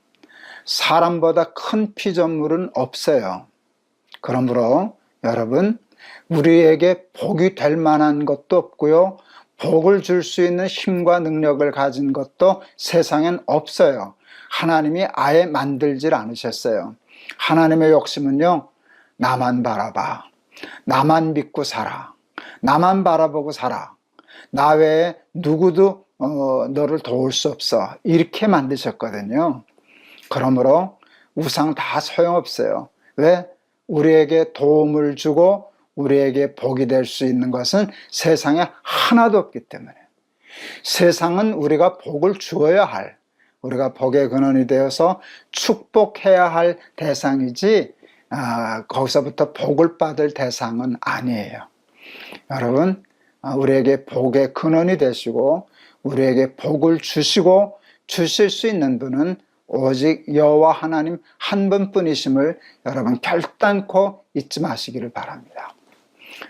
사람보다 큰 피조물은 없어요. 그러므로 여러분, 우리에게 복이 될 만한 것도 없고요, 복을 줄 수 있는 힘과 능력을 가진 것도 세상엔 없어요. 하나님이 아예 만들질 않으셨어요. 하나님의 욕심은요, 나만 바라봐, 나만 믿고 살아, 나만 바라보고 살아, 나 외에 누구도 너를 도울 수 없어, 이렇게 만드셨거든요. 그러므로 우상 다 소용없어요. 왜? 우리에게 도움을 주고 우리에게 복이 될 수 있는 것은 세상에 하나도 없기 때문에. 세상은 우리가 복을 주어야 할, 우리가 복의 근원이 되어서 축복해야 할 대상이지 거기서부터 복을 받을 대상은 아니에요. 여러분, 우리에게 복의 근원이 되시고 우리에게 복을 주시고 주실 수 있는 분은 오직 여호와 하나님 한 분뿐이심을 여러분 결단코 잊지 마시기를 바랍니다.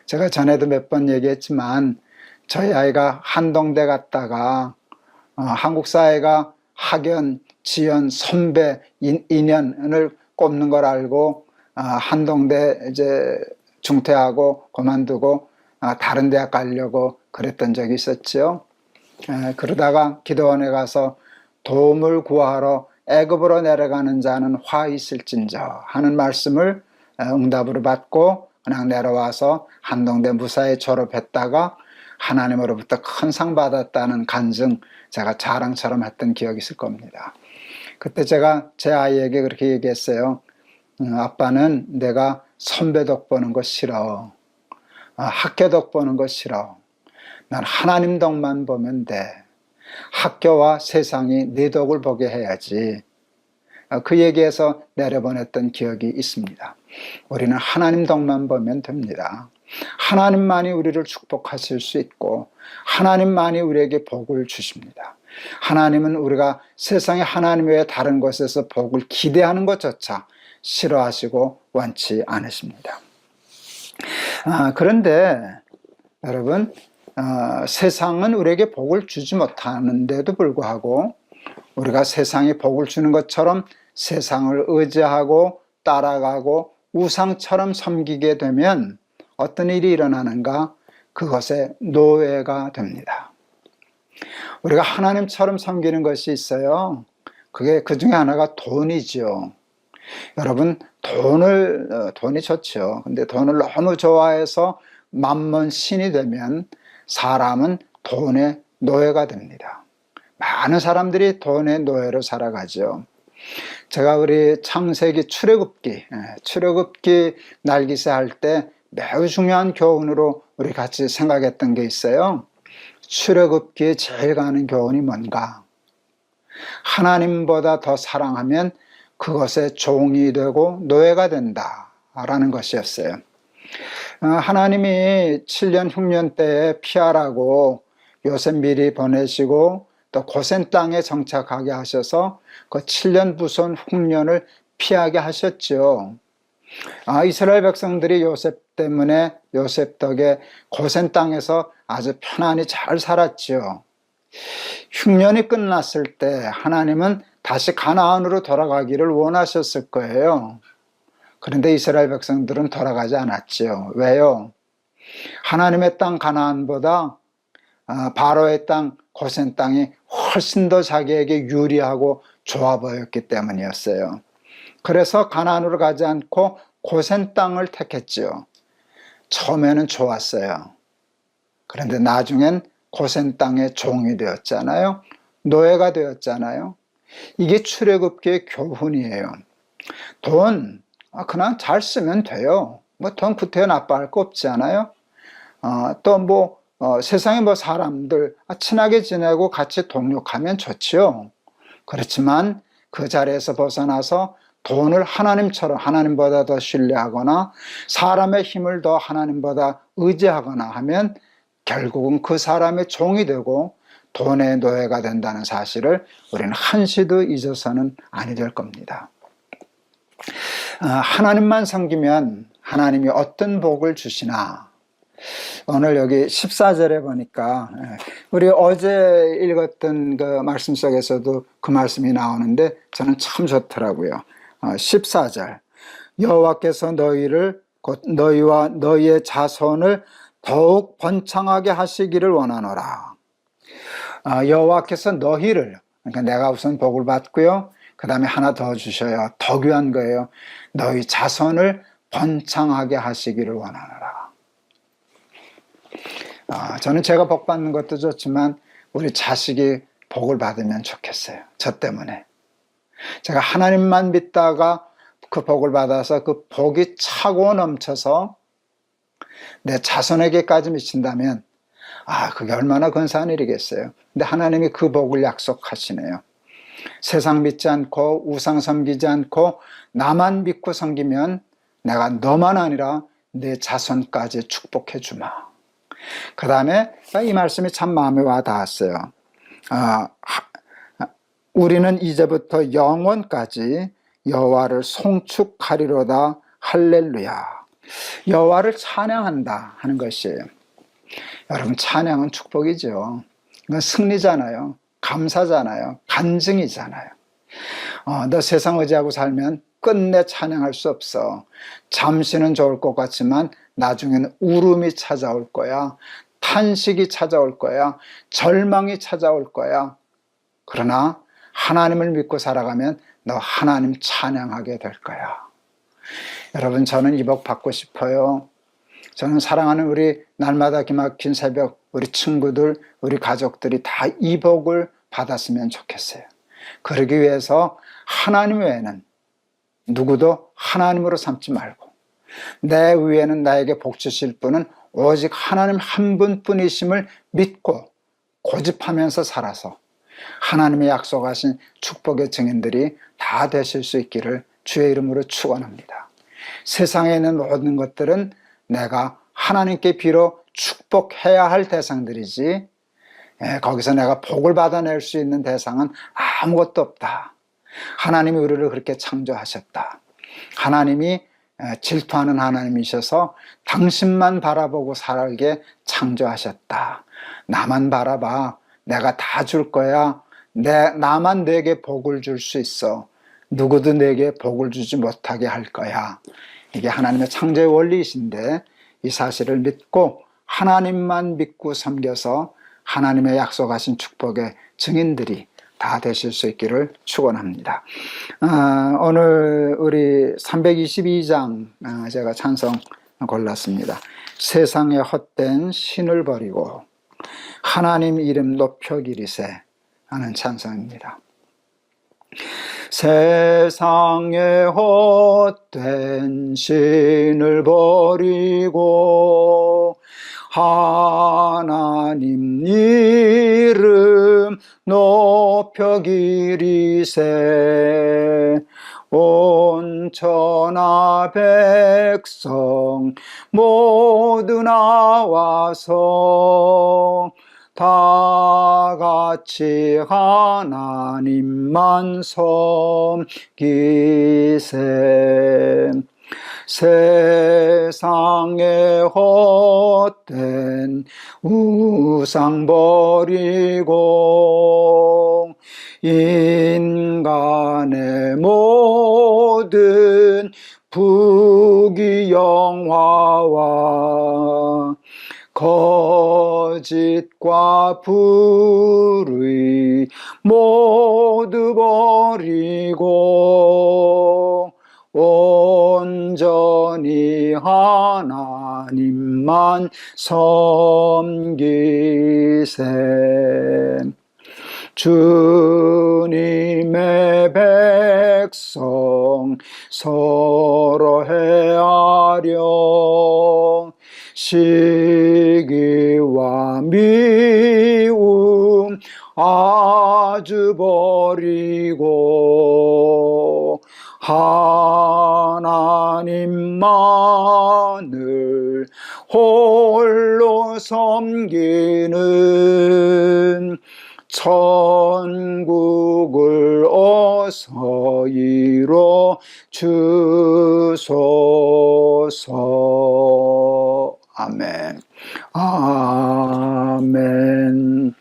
제가 전에도 몇 번 얘기했지만 저희 아이가 한동대 갔다가 한국 사회가 학연, 지연, 선배, 인연을 꼽는 걸 알고 한동대 이제 중퇴하고 그만두고 다른 대학 가려고 그랬던 적이 있었죠. 그러다가 기도원에 가서 도움을 구하러 애굽으로 내려가는 자는 화 있을진저 하는 말씀을 응답으로 받고 그냥 내려와서 한동대 무사히 졸업했다가 하나님으로부터 큰 상 받았다는 간증 제가 자랑처럼 했던 기억이 있을 겁니다. 그때 제가 제 아이에게 그렇게 얘기했어요. 아빠는 내가 선배 덕 보는 거 싫어. 학교 덕 보는 거 싫어. 난 하나님 덕만 보면 돼. 학교와 세상이 네 덕을 보게 해야지. 그 얘기에서 내려보냈던 기억이 있습니다. 우리는 하나님 덕만 보면 됩니다. 하나님만이 우리를 축복하실 수 있고 하나님만이 우리에게 복을 주십니다. 하나님은 우리가 세상에 하나님 외에 다른 곳에서 복을 기대하는 것조차 싫어하시고 원치 않으십니다. 그런데 여러분, 세상은 우리에게 복을 주지 못하는데도 불구하고 우리가 세상이 복을 주는 것처럼 세상을 의지하고 따라가고 우상처럼 섬기게 되면 어떤 일이 일어나는가? 그것의 노예가 됩니다. 우리가 하나님처럼 섬기는 것이 있어요. 그게 그 중에 하나가 돈이죠. 여러분, 돈이 좋죠. 근데 돈을 너무 좋아해서 만몬 신이 되면 사람은 돈의 노예가 됩니다. 많은 사람들이 돈의 노예로 살아가죠. 제가 우리 창세기 출애굽기 날기세 할 때 매우 중요한 교훈으로 우리 같이 생각했던 게 있어요. 출애굽기에 제일 가는 교훈이 뭔가? 하나님보다 더 사랑하면 그것의 종이 되고 노예가 된다라는 것이었어요. 하나님이 7년 흉년 때에 피하라고 요셉 미리 보내시고 또 고센 땅에 정착하게 하셔서 그 7년 부손 흉년을 피하게 하셨죠. 이스라엘 백성들이 요셉 때문에 요셉 덕에 고센 땅에서 아주 편안히 잘 살았죠. 흉년이 끝났을 때 하나님은 다시 가나안으로 돌아가기를 원하셨을 거예요. 그런데 이스라엘 백성들은 돌아가지 않았지요. 왜요? 하나님의 땅 가나안보다 바로의 땅 고센 땅이 훨씬 더 자기에게 유리하고 좋아 보였기 때문이었어요. 그래서 가나안으로 가지 않고 고센 땅을 택했지요. 처음에는 좋았어요. 그런데 나중엔 고센 땅의 종이 되었잖아요. 노예가 되었잖아요. 이게 출애굽기의 교훈이에요. 돈 그냥 잘 쓰면 돼요. 뭐 돈 구태여 나빠할 거 없지 않아요? 또 세상에 사람들 친하게 지내고 같이 동력하면 좋지요. 그렇지만 그 자리에서 벗어나서 돈을 하나님처럼 하나님보다 더 신뢰하거나 사람의 힘을 더 하나님보다 의지하거나 하면 결국은 그 사람의 종이 되고 돈의 노예가 된다는 사실을 우리는 한시도 잊어서는 아니 될 겁니다. 하나님만 섬기면 하나님이 어떤 복을 주시나. 오늘 여기 14절에 보니까 우리 어제 읽었던 그 말씀 속에서도 그 말씀이 나오는데 저는 참 좋더라고요. 14절 여호와께서 너희를 곧 너희와 너희의 자손을 더욱 번창하게 하시기를 원하노라. 여호와께서 너희를, 그러니까 내가 우선 복을 받고요, 그 다음에 하나 더 주셔요. 더 귀한 거예요. 너희 자손을 번창하게 하시기를 원하노라. 저는 제가 복 받는 것도 좋지만 우리 자식이 복을 받으면 좋겠어요. 저 때문에. 제가 하나님만 믿다가 그 복을 받아서 그 복이 차고 넘쳐서 내 자손에게까지 미친다면 그게 얼마나 근사한 일이겠어요. 근데 하나님이 그 복을 약속하시네요. 세상 믿지 않고 우상 섬기지 않고 나만 믿고 섬기면 내가 너만 아니라 내 자손까지 축복해 주마. 그 다음에 이 말씀이 참 마음에 와 닿았어요. 우리는 이제부터 영원까지 여호와를 송축하리로다. 할렐루야. 여호와를 찬양한다 하는 것이에요. 여러분, 찬양은 축복이죠. 이건 승리잖아요. 감사잖아요. 간증이잖아요. 너 세상 의지하고 살면 끝내 찬양할 수 없어. 잠시는 좋을 것 같지만 나중에는 울음이 찾아올 거야. 탄식이 찾아올 거야. 절망이 찾아올 거야. 그러나 하나님을 믿고 살아가면 너 하나님 찬양하게 될 거야. 여러분, 저는 이 복 받고 싶어요. 저는 사랑하는 우리 날마다 기막힌 새벽 우리 친구들, 우리 가족들이 다 이 복을 받았으면 좋겠어요. 그러기 위해서 하나님 외에는 누구도 하나님으로 삼지 말고 내 위에는 나에게 복 주실 분은 오직 하나님 한 분뿐이심을 믿고 고집하면서 살아서 하나님의 약속하신 축복의 증인들이 다 되실 수 있기를 주의 이름으로 축원합니다. 세상에 있는 모든 것들은 내가 하나님께 비로 축복해야 할 대상들이지 거기서 내가 복을 받아낼 수 있는 대상은 아무것도 없다. 하나님이 우리를 그렇게 창조하셨다. 하나님이 질투하는 하나님이셔서 당신만 바라보고 살게 창조하셨다. 나만 바라봐. 내가 다 줄 거야. 나만 내게 복을 줄 수 있어. 누구도 내게 복을 주지 못하게 할 거야. 이게 하나님의 창조의 원리이신데 이 사실을 믿고 하나님만 믿고 섬겨서 하나님의 약속하신 축복의 증인들이 다 되실 수 있기를 축원합니다. 오늘 우리 322장 제가 찬송 골랐습니다. 세상의 헛된 신을 버리고 하나님 이름 높여 기리세 하는 찬송입니다. 세상의 헛된 신을 버리고 하나님 이름 높여 기리세 온 천하 백성 모두 나와서 다 같이 하나님만 섬기세 세상의 헛된 우상 버리고 인간의 모든 부귀영화와 거짓과 불의 모두 버리고 온전히 하나님만 섬기세. 주님의 백성 서로 헤아려 시기와 미움 아주 버리고 하나님만을 홀로 섬기는 천국을 어서 이뤄 주소서. 아멘. 아멘.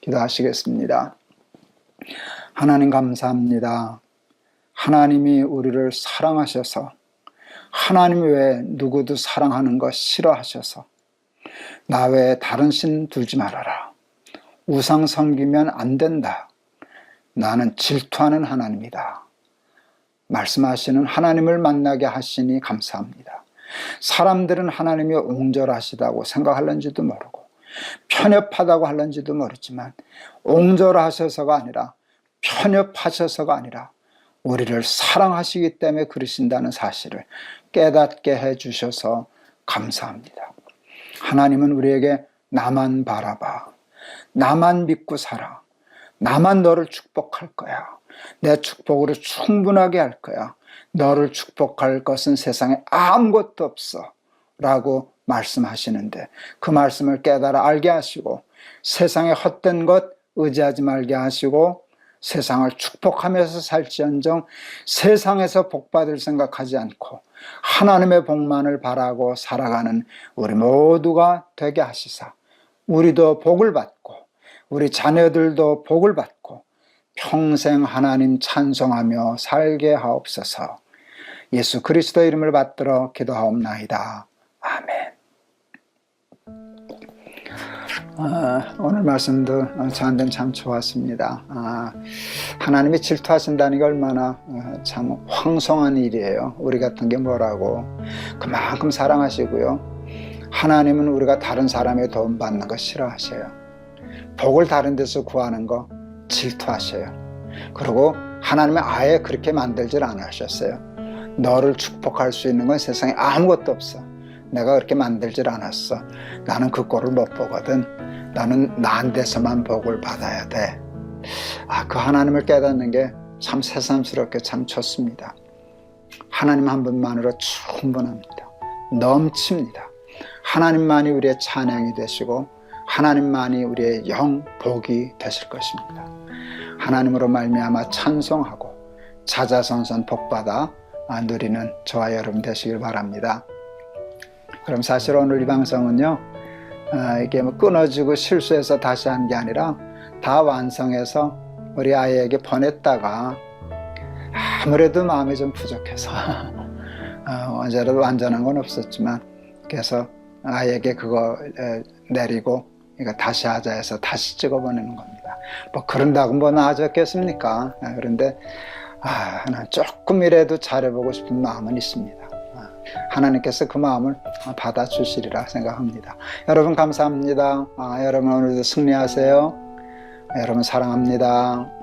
기도하시겠습니다. 하나님 감사합니다. 하나님이 우리를 사랑하셔서, 하나님 외에 누구도 사랑하는 것 싫어하셔서 나 외에 다른 신 두지 말아라, 우상 섬기면 안 된다, 나는 질투하는 하나님이다 말씀하시는 하나님을 만나게 하시니 감사합니다. 사람들은 하나님이 옹졸하시다고 생각할는지도 모르고 편협하다고 할는지도 모르지만 옹졸하셔서가 아니라, 편협하셔서가 아니라 우리를 사랑하시기 때문에 그러신다는 사실을 깨닫게 해주셔서 감사합니다. 하나님은 우리에게 나만 바라봐, 나만 믿고 살아, 나만 너를 축복할 거야, 내 축복으로 충분하게 할 거야, 너를 축복할 것은 세상에 아무것도 없어 라고 말씀하시는데, 그 말씀을 깨달아 알게 하시고 세상에 헛된 것 의지하지 말게 하시고 세상을 축복하면서 살지언정 세상에서 복받을 생각하지 않고 하나님의 복만을 바라고 살아가는 우리 모두가 되게 하시사, 우리도 복을 받고 우리 자녀들도 복을 받고 평생 하나님 찬송하며 살게 하옵소서. 예수 그리스도 이름을 받들어 기도하옵나이다. 아멘. 오늘 말씀도 저한테는 참 좋았습니다. 하나님이 질투하신다는 게 얼마나 참 황송한 일이에요. 우리 같은 게 뭐라고. 그만큼 사랑하시고요. 하나님은 우리가 다른 사람의 도움 받는 거 싫어하셔요. 복을 다른 데서 구하는 거 질투하셔요. 그리고 하나님은 아예 그렇게 만들질 않으셨어요. 너를 축복할 수 있는 건 세상에 아무것도 없어. 내가 그렇게 만들질 않았어. 나는 그 꼴을 못 보거든. 나는 나한테서만 복을 받아야 돼. 그 하나님을 깨닫는 게 참 새삼스럽게 참 좋습니다. 하나님 한 분만으로 충분합니다. 넘칩니다. 하나님만이 우리의 찬양이 되시고 하나님만이 우리의 영 복이 되실 것입니다. 하나님으로 말미암아 찬송하고 자자손손 복받아 누리는 저와 여러분 되시길 바랍니다. 그럼 사실 오늘 이 방송은요, 이게 뭐 끊어지고 실수해서 다시 한 게 아니라 다 완성해서 우리 아이에게 보냈다가 아무래도 마음이 좀 부족해서 언제라도 완전한 건 없었지만, 그래서 아이에게 그거 내리고 이거 다시 하자 해서 다시 찍어보내는 겁니다. 뭐 그런다고 뭐 나아졌겠습니까? 그런데 조금이라도 잘해보고 싶은 마음은 있습니다. 하나님께서 그 마음을 받아주시리라 생각합니다. 여러분 감사합니다. 여러분 오늘도 승리하세요. 여러분 사랑합니다.